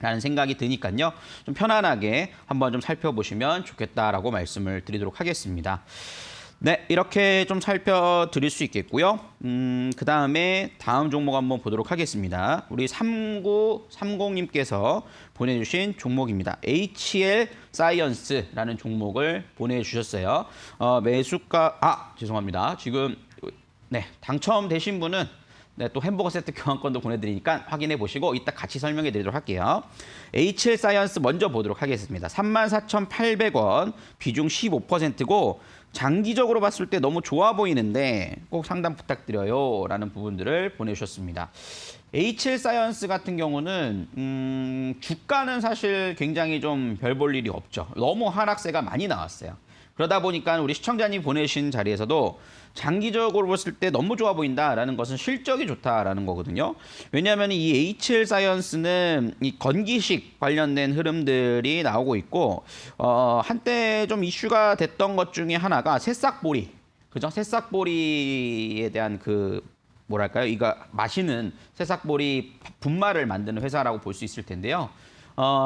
Speaker 2: 라는 생각이 드니까요. 좀 편안하게 한번 좀 살펴보시면 좋겠다라고 말씀을 드리도록 하겠습니다. 네, 이렇게 좀 살펴드릴 수 있겠고요. 그 다음에 다음 종목 한번 보도록 하겠습니다. 우리 3930님께서 보내주신 종목입니다. HL 사이언스라는 종목을 보내주셨어요. 매수가, 죄송합니다. 지금, 네, 당첨되신 분은 네, 또 햄버거 세트 교환권도 보내드리니까 확인해 보시고 이따 같이 설명해 드리도록 할게요. HL 사이언스 먼저 보도록 하겠습니다. 34,800원, 비중 15%고 장기적으로 봤을 때 너무 좋아 보이는데 꼭 상담 부탁드려요 라는 부분들을 보내주셨습니다. HL 사이언스 같은 경우는 주가는 사실 굉장히 좀 별 볼 일이 없죠. 너무 하락세가 많이 나왔어요. 그러다 보니까 우리 시청자님 보내신 자리에서도 장기적으로 봤을 때 너무 좋아 보인다라는 것은 실적이 좋다라는 거거든요. 왜냐하면 이 HL 사이언스는 이 건기식 관련된 흐름들이 나오고 있고, 한때 좀 이슈가 됐던 것 중에 하나가 새싹보리, 그죠? 새싹보리에 대한 뭐랄까요? 이거 마시는 새싹보리 분말을 만드는 회사라고 볼 수 있을 텐데요.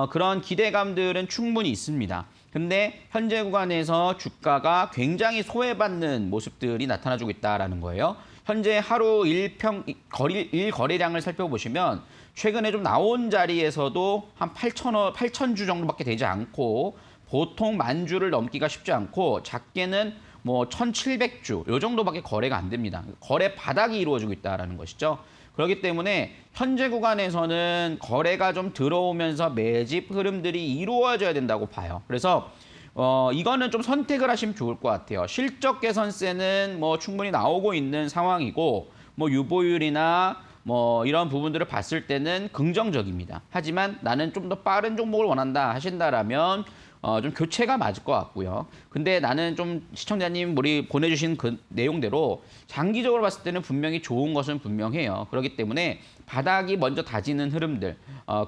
Speaker 2: 그런 기대감들은 충분히 있습니다. 근데 현재 구간에서 주가가 굉장히 소외받는 모습들이 나타나주고 있다는 거예요. 현재 하루 일거래량을 살펴보시면 최근에 좀 나온 자리에서도 한 8,000주 정도밖에 되지 않고, 보통 10,000주를 넘기가 쉽지 않고 작게는 뭐 1,700주 요 정도밖에 거래가 안 됩니다. 거래 바닥이 이루어지고 있다는 것이죠. 그렇기 때문에 현재 구간에서는 거래가 좀 들어오면서 매집 흐름들이 이루어져야 된다고 봐요. 그래서 이거는 좀 선택을 하시면 좋을 것 같아요. 실적 개선세는 뭐 충분히 나오고 있는 상황이고, 뭐 유보율이나 뭐 이런 부분들을 봤을 때는 긍정적입니다. 하지만 나는 좀 더 빠른 종목을 원한다 하신다라면 좀 교체가 맞을 것 같고요. 근데 나는 좀 시청자님 우리 보내주신 그 내용대로 장기적으로 봤을 때는 분명히 좋은 것은 분명해요. 그렇기 때문에 바닥이 먼저 다지는 흐름들,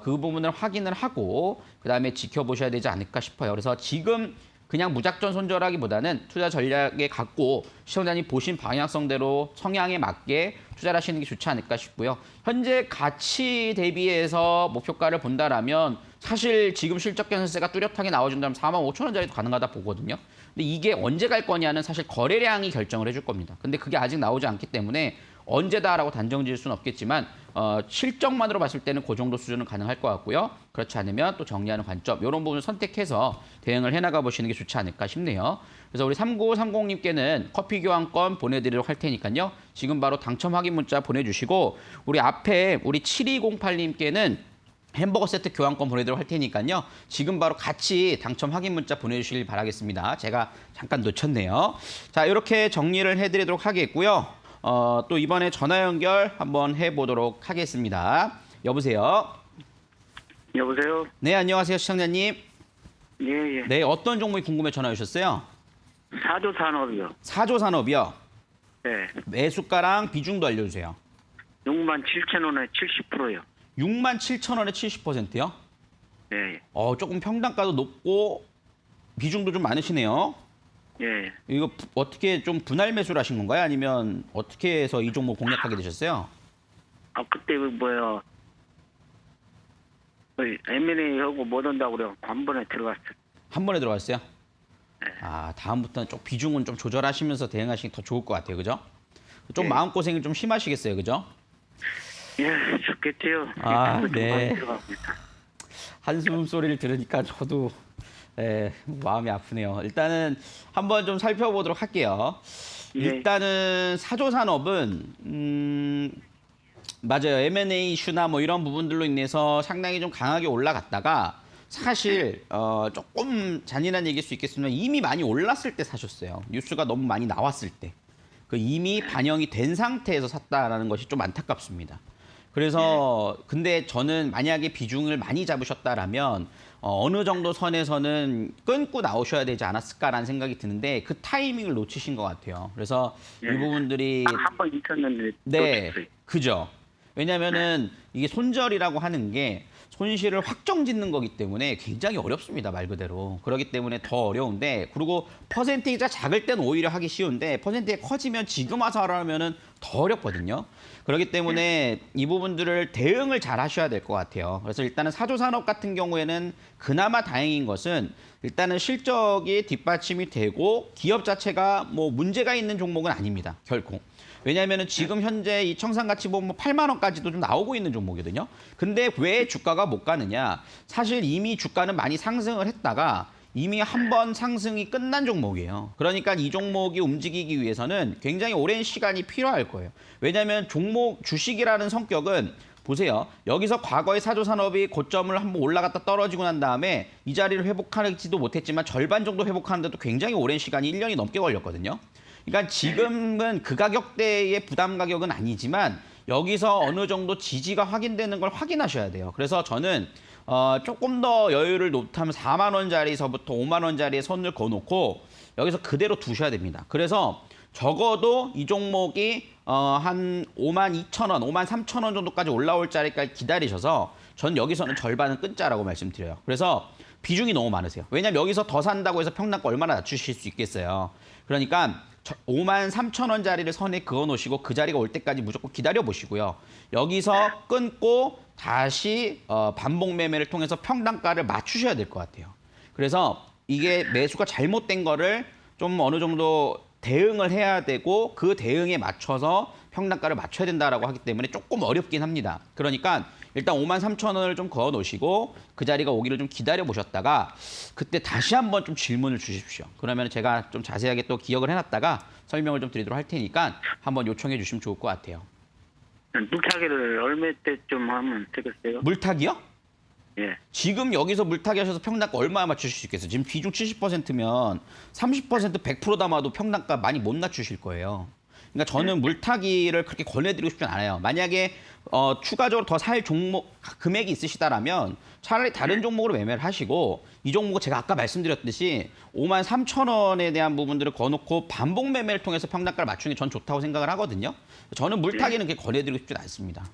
Speaker 2: 그 부분을 확인을 하고 그다음에 지켜보셔야 되지 않을까 싶어요. 그래서 지금 그냥 무작정 손절하기보다는 투자 전략에 갖고 시청자님 보신 방향성대로 성향에 맞게 투자를 하시는 게 좋지 않을까 싶고요. 현재 가치 대비해서 목표가를 본다라면 사실 지금 실적 개선세가 뚜렷하게 나와준다면 45,000원짜리도 가능하다 보거든요. 근데 이게 언제 갈 거냐는 사실 거래량이 결정을 해줄 겁니다. 근데 그게 아직 나오지 않기 때문에 언제다라고 단정 지을 수는 없겠지만 실적만으로 봤을 때는 그 정도 수준은 가능할 것 같고요. 그렇지 않으면 또 정리하는 관점 이런 부분을 선택해서 대응을 해나가 보시는 게 좋지 않을까 싶네요. 그래서 우리 3930님께는 커피 교환권 보내드리도록 할 테니까요. 지금 바로 당첨 확인 문자 보내주시고 우리 앞에 우리 7208님께는 햄버거 세트 교환권 보내드리도록 할 테니까요. 지금 바로 같이 당첨 확인 문자 보내주시길 바라겠습니다. 제가 잠깐 놓쳤네요. 자, 이렇게 정리를 해드리도록 하겠고요. 또 이번에 전화 연결 한번 해보도록 하겠습니다. 여보세요?
Speaker 4: 여보세요?
Speaker 2: 네, 안녕하세요, 시청자님.
Speaker 4: 예, 예.
Speaker 2: 네, 어떤 종목이 궁금해 전화 주셨어요?
Speaker 4: 사조 산업이요.
Speaker 2: 사조 산업이요.
Speaker 4: 네.
Speaker 2: 매수가랑 비중도 알려주세요.
Speaker 4: 67,000원에 70%요.
Speaker 2: 67,000원에 70%요?
Speaker 4: 예, 예.
Speaker 2: 조금 평단가도 높고 비중도 좀 많으시네요.
Speaker 4: 예.
Speaker 2: 이거 어떻게 좀 분할 매수를 하신 건가요? 아니면 어떻게 해서 이 종목 공략하게 되셨어요?
Speaker 4: 아, 그때 뭐야. M&A 하고 못 온다고 그래. 한 번에 들어갔어.
Speaker 2: 한 번에 들어갔어요? 다음부터는 좀 비중은 좀 조절하시면서 대응하시는 게 더 좋을 것 같아요. 그죠? 좀
Speaker 4: 네.
Speaker 2: 마음고생이 좀 심하시겠어요. 그죠?
Speaker 4: 예, 좋겠지요.
Speaker 2: 아,
Speaker 4: 좀
Speaker 2: 네.
Speaker 4: 많이 들어갑니다.
Speaker 2: 한숨 소리를 들으니까 저도 마음이 아프네요. 일단은 한번 좀 살펴보도록 할게요.
Speaker 4: 예.
Speaker 2: 일단은 사조산업은 맞아요. M&A 이슈나 뭐 이런 부분들로 인해서 상당히 좀 강하게 올라갔다가 사실 조금 잔인한 얘기일 수 있겠지만 이미 많이 올랐을 때 사셨어요. 뉴스가 너무 많이 나왔을 때. 그 이미 반영이 된 상태에서 샀다라는 것이 좀 안타깝습니다. 그래서 근데 저는 만약에 비중을 많이 잡으셨다라면 어느 정도 선에서는 끊고 나오셔야 되지 않았을까라는 생각이 드는데 그 타이밍을 놓치신 것 같아요. 그래서 이 부분들이
Speaker 4: 한 번 있었는데
Speaker 2: 네,
Speaker 4: 놓쳤어요.
Speaker 2: 그죠. 왜냐면은 이게 손절이라고 하는 게 손실을 확정 짓는 거기 때문에 굉장히 어렵습니다. 말 그대로. 그렇기 때문에 더 어려운데 그리고 퍼센테이지가 작을 때는 오히려 하기 쉬운데 퍼센테이지가 커지면 지금 와서 하려면은 더 어렵거든요. 그렇기 때문에 이 부분들을 대응을 잘 하셔야 될 것 같아요. 그래서 일단은 사조산업 같은 경우에는 그나마 다행인 것은 일단은 실적이 뒷받침이 되고 기업 자체가 뭐 문제가 있는 종목은 아닙니다. 결코. 왜냐하면 지금 현재 이 청산가치 보면 8만 원까지도 좀 나오고 있는 종목이거든요. 근데 왜 주가가 못 가느냐? 사실 이미 주가는 많이 상승을 했다가 이미 한 번 상승이 끝난 종목이에요. 그러니까 이 종목이 움직이기 위해서는 굉장히 오랜 시간이 필요할 거예요. 왜냐하면 종목 주식이라는 성격은 보세요. 여기서 과거의 사조산업이 고점을 한번 올라갔다 떨어지고 난 다음에 이 자리를 회복하지도 못했지만 절반 정도 회복하는데도 굉장히 오랜 시간이 1년이 넘게 걸렸거든요. 그러니까 지금은 그 가격대의 부담 가격은 아니지만 여기서 어느 정도 지지가 확인되는 걸 확인하셔야 돼요. 그래서 저는 조금 더 여유를 놓다면 4만 원짜리서부터 5만 원짜리에 선을 그어놓고 여기서 그대로 두셔야 됩니다. 그래서 적어도 이 종목이 한 5만 2천 원, 5만 3천 원 정도까지 올라올 자리까지 기다리셔서 전 여기서는 절반은 끊자라고 말씀드려요. 그래서 비중이 너무 많으세요. 왜냐하면 여기서 더 산다고 해서 평단가 얼마나 낮추실 수 있겠어요. 그러니까 5만 3천 원짜리를 선에 그어 놓으시고 그 자리가 올 때까지 무조건 기다려 보시고요. 여기서 끊고 다시 반복 매매를 통해서 평단가를 맞추셔야 될 것 같아요. 그래서 이게 매수가 잘못된 거를 좀 어느 정도 대응을 해야 되고 그 대응에 맞춰서 평단가를 맞춰야 된다라고 하기 때문에 조금 어렵긴 합니다. 그러니까 일단 5만 3천 원을 좀 그어 놓으시고 그 자리가 오기를 좀 기다려 보셨다가 그때 다시 한번 좀 질문을 주십시오. 그러면 제가 좀 자세하게 또 기억을 해놨다가 설명을 좀 드리도록 할 테니까 한번 요청해 주시면 좋을 것 같아요.
Speaker 4: 물타기를 얼마 때좀 하면 되겠어요?
Speaker 2: 물타기요?
Speaker 4: 예.
Speaker 2: 지금 여기서 물타기 하셔서 평단가 얼마 맞추실 수 있겠어요? 지금 비중 70%면 30% 100% 담아도 평단가 많이 못 낮추실 거예요. 그러니까 저는 물타기를 그렇게 권해드리고 싶진 않아요. 만약에 추가적으로 더 살 종목 금액이 있으시다라면 차라리 다른 종목으로 매매를 하시고 이 종목은 제가 아까 말씀드렸듯이 5만 3천 원에 대한 부분들을 거놓고 반복 매매를 통해서 평단가를 맞추는 게 전 좋다고 생각을 하거든요. 저는 물타기는 그렇게 권해드리고 싶진 않습니다.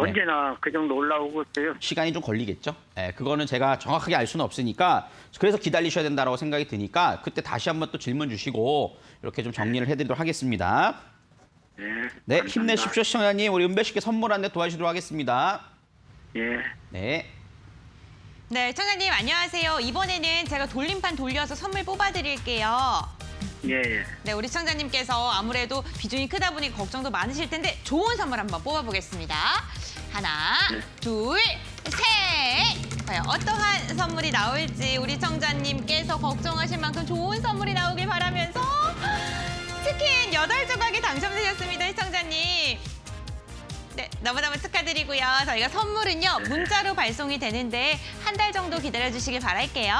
Speaker 4: 언제나 그 정도 올라오고 있어요.
Speaker 2: 시간이 좀 걸리겠죠. 예, 그거는 제가 정확하게 알 수는 없으니까 그래서 기다리셔야 된다고 생각이 드니까 그때 다시 한번 또 질문 주시고 이렇게 좀 정리를 해드리도록 하겠습니다.
Speaker 4: 예.
Speaker 2: 네,
Speaker 4: 감사합니다.
Speaker 2: 힘내십시오, 시청자님. 우리 은배 씨께 선물 안내 도와주도록 하겠습니다.
Speaker 4: 예.
Speaker 2: 네.
Speaker 1: 네, 청자님 안녕하세요. 이번에는 제가 돌림판 돌려서 선물 뽑아드릴게요.
Speaker 4: 예. 예.
Speaker 1: 네, 우리 시청자님께서 아무래도 비중이 크다 보니 걱정도 많으실 텐데 좋은 선물 한번 뽑아보겠습니다. 하나, 둘, 셋! 과연 어떠한 선물이 나올지 우리 시청자님께서 걱정하실 만큼 좋은 선물이 나오길 바라면서 치킨 8조각이 당첨되셨습니다, 시청자님. 네, 너무너무 축하드리고요. 저희가 선물은요, 문자로 발송이 되는데 한 달 정도 기다려주시길 바랄게요.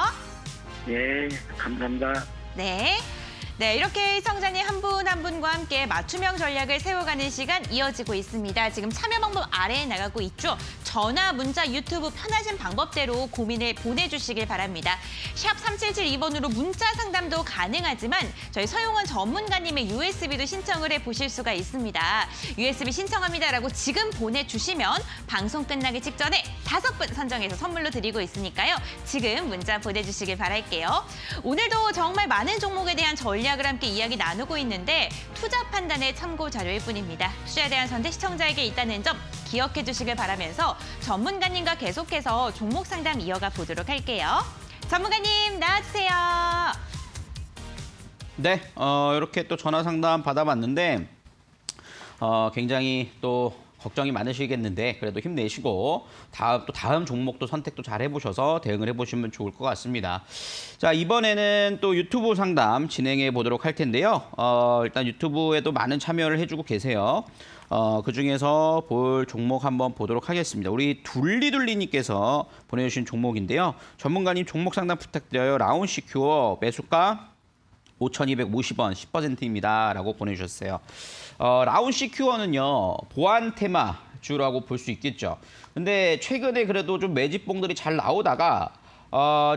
Speaker 4: 예. 감사합니다.
Speaker 1: 네. 네, 이렇게 시청자님 한 분 한 분과 함께 맞춤형 전략을 세워가는 시간 이어지고 있습니다. 지금 참여 방법 아래에 나가고 있죠. 전화, 문자, 유튜브 편하신 방법대로 고민을 보내주시길 바랍니다. 샵 3772번으로 문자 상담도 가능하지만 저희 서용원 전문가님의 USB도 신청을 해보실 수가 있습니다. USB 신청합니다라고 지금 보내주시면 방송 끝나기 직전에 5분 선정해서 선물로 드리고 있으니까요. 지금 문자 보내주시길 바랄게요. 오늘도 정말 많은 종목에 대한 전략을 함께 이야기 나누고 있는데 투자 판단의 참고 자료일 뿐입니다. 투자에 대한 선택 시청자에게 있다는 점 기억해 주시길 바라면서 전문가님과 계속해서 종목 상담 이어가 보도록 할게요. 전문가님 나와주세요.
Speaker 2: 네, 이렇게 또 전화 상담 받아봤는데 굉장히 또 걱정이 많으시겠는데 그래도 힘내시고 다음 종목도 선택도 잘 해보셔서 대응을 해보시면 좋을 것 같습니다. 자, 이번에는 또 유튜브 상담 진행해 보도록 할 텐데요. 일단 유튜브에도 많은 참여를 해주고 계세요. 그중에서 볼 종목 한번 보도록 하겠습니다. 우리 둘리둘리님께서 보내주신 종목인데요. 전문가님 종목 상담 부탁드려요. 라운시큐어 매수가 5,250원 10%입니다. 라고 보내주셨어요. 라운시큐어는요, 보안 테마주라고 볼 수 있겠죠. 근데 최근에 그래도 좀 매집봉들이 잘 나오다가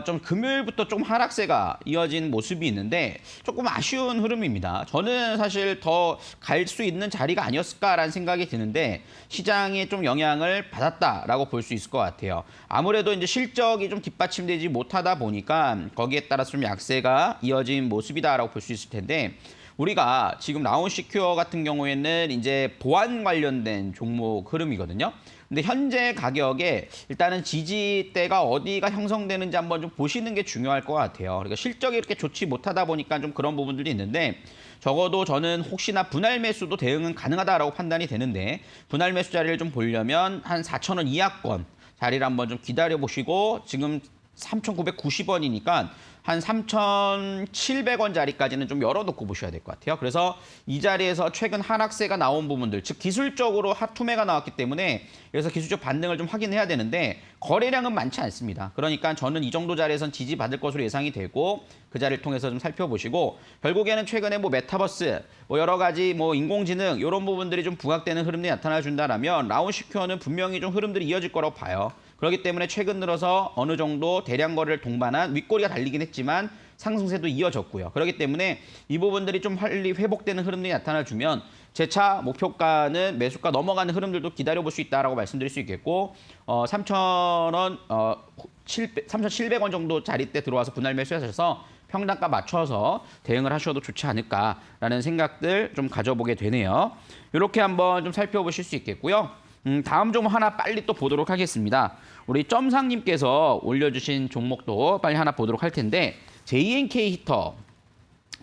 Speaker 2: 좀 금요일부터 좀 하락세가 이어진 모습이 있는데 조금 아쉬운 흐름입니다. 저는 사실 더 갈 수 있는 자리가 아니었을까라는 생각이 드는데 시장에 좀 영향을 받았다라고 볼 수 있을 것 같아요. 아무래도 이제 실적이 좀 뒷받침되지 못하다 보니까 거기에 따라서 좀 약세가 이어진 모습이다라고 볼 수 있을 텐데 우리가 지금 라운시큐어 같은 경우에는 이제 보안 관련된 종목 흐름이거든요. 근데 현재 가격에 일단은 지지대가 어디가 형성되는지 한번 좀 보시는 게 중요할 것 같아요. 그러니까 실적이 이렇게 좋지 못하다 보니까 좀 그런 부분들이 있는데 적어도 저는 혹시나 분할 매수도 대응은 가능하다라고 판단이 되는데 분할 매수 자리를 좀 보려면 한 4,000원 이하권 자리를 한번 좀 기다려 보시고 지금 3,990원이니까 한 3,700원 자리까지는 좀 열어놓고 보셔야 될 것 같아요. 그래서 이 자리에서 최근 하락세가 나온 부분들, 즉 기술적으로 핫투매가 나왔기 때문에 그래서 기술적 반등을 좀 확인해야 되는데 거래량은 많지 않습니다. 그러니까 저는 이 정도 자리에선 지지받을 것으로 예상이 되고 그 자리를 통해서 좀 살펴보시고 결국에는 최근에 뭐 메타버스, 뭐 여러 가지 뭐 인공지능 이런 부분들이 좀 부각되는 흐름이 나타나 준다라면 라운시큐어는 분명히 좀 흐름들이 이어질 거라고 봐요. 그렇기 때문에 최근 들어서 어느 정도 대량 거래를 동반한 윗꼬리가 달리긴 했지만 상승세도 이어졌고요. 그렇기 때문에 이 부분들이 좀 빨리 회복되는 흐름들이 나타나주면 재차 목표가는 매수가 넘어가는 흐름들도 기다려볼 수 있다라고 말씀드릴 수 있겠고 3,000원, 3,700원 정도 자리대 들어와서 분할 매수하셔서 평단가 맞춰서 대응을 하셔도 좋지 않을까라는 생각들 좀 가져보게 되네요. 이렇게 한번 좀 살펴보실 수 있겠고요. 다음 종목 하나 빨리 또 보도록 하겠습니다. 우리 점상님께서 올려주신 종목도 빨리 하나 보도록 할 텐데 JNK 히터,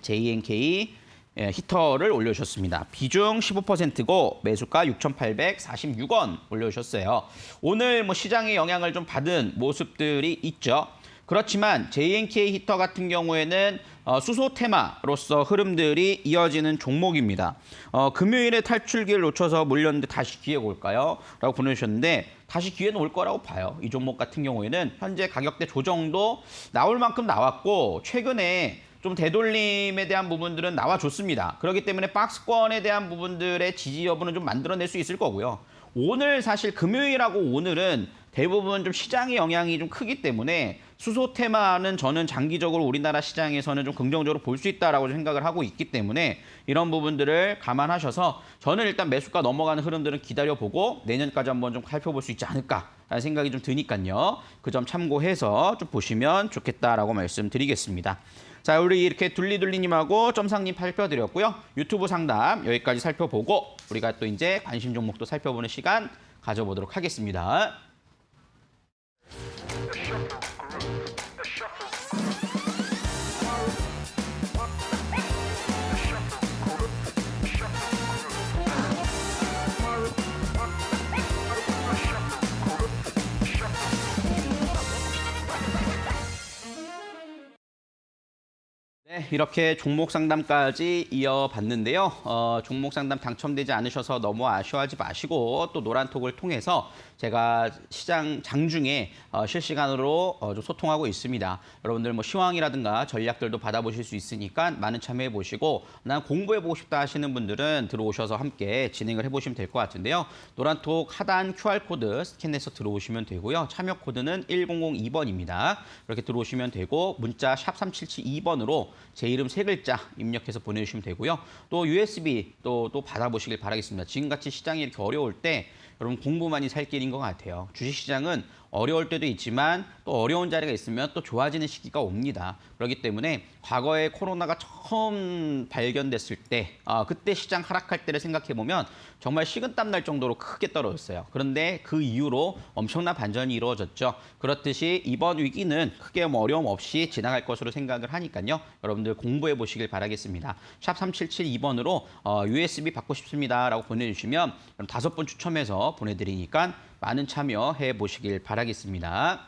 Speaker 2: JNK 히터를 올려주셨습니다. 비중 15%고 매수가 6,846원 올려주셨어요. 오늘 뭐 시장의 영향을 좀 받은 모습들이 있죠. 그렇지만 JNK 히터 같은 경우에는 수소 테마로서 흐름들이 이어지는 종목입니다. 금요일에 탈출기를 놓쳐서 몰렸는데 다시 기회가 올까요? 라고 보내주셨는데 다시 기회는 올 거라고 봐요. 이 종목 같은 경우에는 현재 가격대 조정도 나올 만큼 나왔고 최근에 좀 되돌림에 대한 부분들은 나와줬습니다. 그렇기 때문에 박스권에 대한 부분들의 지지 여부는 좀 만들어낼 수 있을 거고요. 오늘 사실 금요일하고 오늘은 대부분 좀 시장의 영향이 좀 크기 때문에 수소 테마는 저는 장기적으로 우리나라 시장에서는 좀 긍정적으로 볼 수 있다라고 생각을 하고 있기 때문에 이런 부분들을 감안하셔서 저는 일단 매수가 넘어가는 흐름들은 기다려보고 내년까지 한번 좀 살펴볼 수 있지 않을까라는 생각이 좀 드니까요. 그 점 참고해서 좀 보시면 좋겠다라고 말씀드리겠습니다. 자, 우리 이렇게 둘리둘리님하고 점상님 살펴드렸고요. 유튜브 상담 여기까지 살펴보고 우리가 또 이제 관심 종목도 살펴보는 시간 가져보도록 하겠습니다. 네, 이렇게 종목 상담까지 이어봤는데요. 종목 상담 당첨되지 않으셔서 너무 아쉬워하지 마시고 또 노란톡을 통해서 제가 시장 장중에 실시간으로 좀 소통하고 있습니다. 여러분들 뭐 시황이라든가 전략들도 받아보실 수 있으니까 많은 참여해 보시고 난 공부해보고 싶다 하시는 분들은 들어오셔서 함께 진행을 해보시면 될 것 같은데요. 노란톡 하단 QR코드 스캔해서 들어오시면 되고요. 참여 코드는 1002번입니다. 이렇게 들어오시면 되고 문자 샵 3772번으로 제 이름 3글자 입력해서 보내주시면 되고요. 또 USB 또 받아보시길 바라겠습니다. 지금같이 시장이 이렇게 어려울 때 여러분 공부만이 살 길인 것 같아요. 주식시장은 어려울 때도 있지만 또 어려운 자리가 있으면 또 좋아지는 시기가 옵니다. 그렇기 때문에 과거에 코로나가 처음 발견됐을 때 그때 시장 하락할 때를 생각해보면 정말 식은땀 날 정도로 크게 떨어졌어요. 그런데 그 이후로 엄청난 반전이 이루어졌죠. 그렇듯이 이번 위기는 크게 어려움 없이 지나갈 것으로 생각을 하니까요. 여러분들 공부해 보시길 바라겠습니다. 샵 3772번으로 USB 받고 싶습니다라고 보내주시면 5분 추첨해서 보내드리니까 많은 참여해 보시길 바라겠습니다.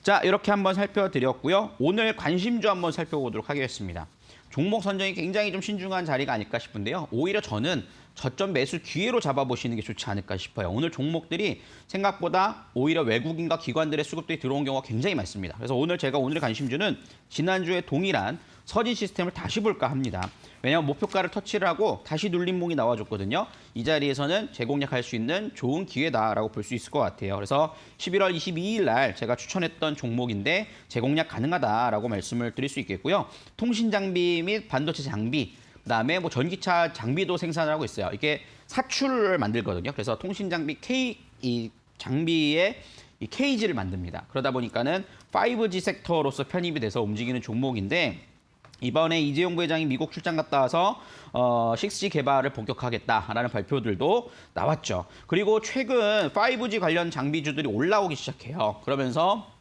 Speaker 2: 자, 이렇게 한번 살펴드렸고요. 오늘 관심주 한번 살펴보도록 하겠습니다. 종목 선정이 굉장히 좀 신중한 자리가 아닐까 싶은데요. 오히려 저는 저점 매수 기회로 잡아보시는 게 좋지 않을까 싶어요. 오늘 종목들이 생각보다 오히려 외국인과 기관들의 수급들이 들어온 경우가 굉장히 많습니다. 그래서 제가 오늘의 관심주는 지난주에 동일한 서진 시스템을 다시 볼까 합니다. 왜냐하면 목표가를 터치를 하고 다시 눌림목이 나와줬거든요. 이 자리에서는 재공략할 수 있는 좋은 기회다라고 볼 수 있을 것 같아요. 그래서 11월 22일 날 제가 추천했던 종목인데 재공략 가능하다라고 말씀을 드릴 수 있겠고요. 통신 장비 및 반도체 장비, 그다음에 뭐 전기차 장비도 생산을 하고 있어요. 이게 사출을 만들거든요. 그래서 통신 장비 이 장비에 이 케이지를 만듭니다. 그러다 보니까는 5G 섹터로서 편입이 돼서 움직이는 종목인데 이번에 이재용 부회장이 미국 출장 갔다 와서 6G 개발을 본격화하겠다라는 발표들도 나왔죠. 그리고 최근 5G 관련 장비주들이 올라오기 시작해요. 그러면서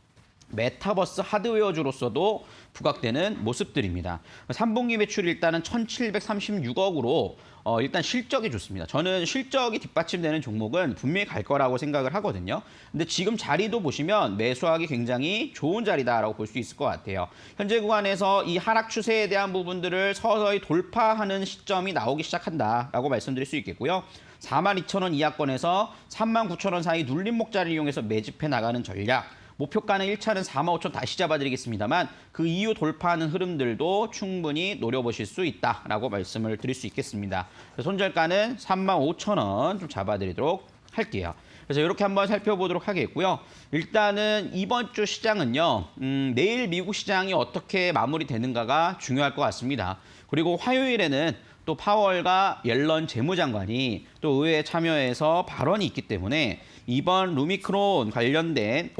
Speaker 2: 메타버스 하드웨어주로서도 부각되는 모습들입니다. 3분기 매출이 일단은 1,736억으로 일단 실적이 좋습니다. 저는 실적이 뒷받침되는 종목은 분명히 갈 거라고 생각을 하거든요. 근데 지금 자리도 보시면 매수하기 굉장히 좋은 자리다라고 볼 수 있을 것 같아요. 현재 구간에서 이 하락 추세에 대한 부분들을 서서히 돌파하는 시점이 나오기 시작한다라고 말씀드릴 수 있겠고요. 42,000원 이하권에서 39,000원 사이 눌림목 자리를 이용해서 매집해 나가는 전략. 목표가는 1차는 45,000 다시 잡아드리겠습니다만 그 이후 돌파하는 흐름들도 충분히 노려보실 수 있다라고 말씀을 드릴 수 있겠습니다. 손절가는 35,000원 좀 잡아드리도록 할게요. 그래서 이렇게 한번 살펴보도록 하겠고요. 일단은 이번 주 시장은요. 내일 미국 시장이 어떻게 마무리되는가가 중요할 것 같습니다. 그리고 화요일에는 또 파월과 옐런 재무장관이 또 의회에 참여해서 발언이 있기 때문에 이번 오미크론 관련된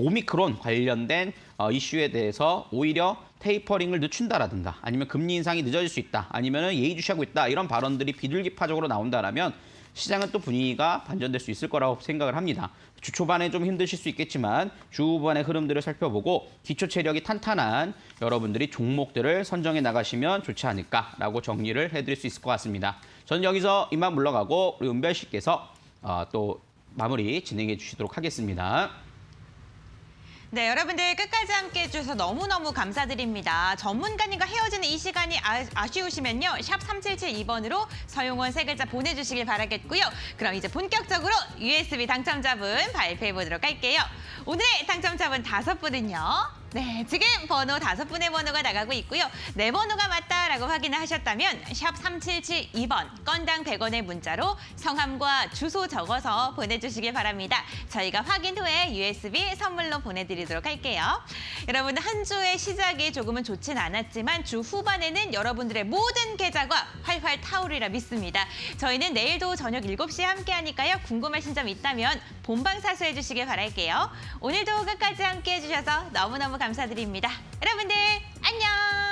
Speaker 2: 이슈에 대해서 오히려 테이퍼링을 늦춘다라든가 아니면 금리 인상이 늦어질 수 있다 아니면 예의주시하고 있다 이런 발언들이 비둘기파적으로 나온다라면 시장은 또 분위기가 반전될 수 있을 거라고 생각을 합니다. 주 초반에 좀 힘드실 수 있겠지만 주 후반의 흐름들을 살펴보고 기초 체력이 탄탄한 여러분들이 종목들을 선정해 나가시면 좋지 않을까라고 정리를 해드릴 수 있을 것 같습니다. 저는 여기서 이만 물러가고 우리 은별 씨께서 또 마무리 진행해 주시도록 하겠습니다.
Speaker 1: 네, 여러분들 끝까지 함께 해주셔서 너무너무 감사드립니다. 전문가님과 헤어지는 이 시간이 아쉬우시면요. 샵 3772번으로 서용원 3글자 보내주시길 바라겠고요. 그럼 이제 본격적으로 USB 당첨자분 발표해보도록 할게요. 오늘의 당첨자분 5분은요. 네, 지금 번호 5분의 번호가 나가고 있고요. 내 번호가 맞다라고 확인을 하셨다면 샵 3772번 건당 100원의 문자로 성함과 주소 적어서 보내주시기 바랍니다. 저희가 확인 후에 USB 선물로 보내드리도록 할게요. 여러분, 한 주의 시작이 조금은 좋진 않았지만 주 후반에는 여러분들의 모든 계좌가 활활 타오르리라 믿습니다. 저희는 내일도 저녁 7시에 함께하니까요. 궁금하신 점 있다면 본방사수해 주시길 바랄게요. 오늘도 끝까지 함께해 주셔서 너무너무 감사드립니다. 여러분들 안녕!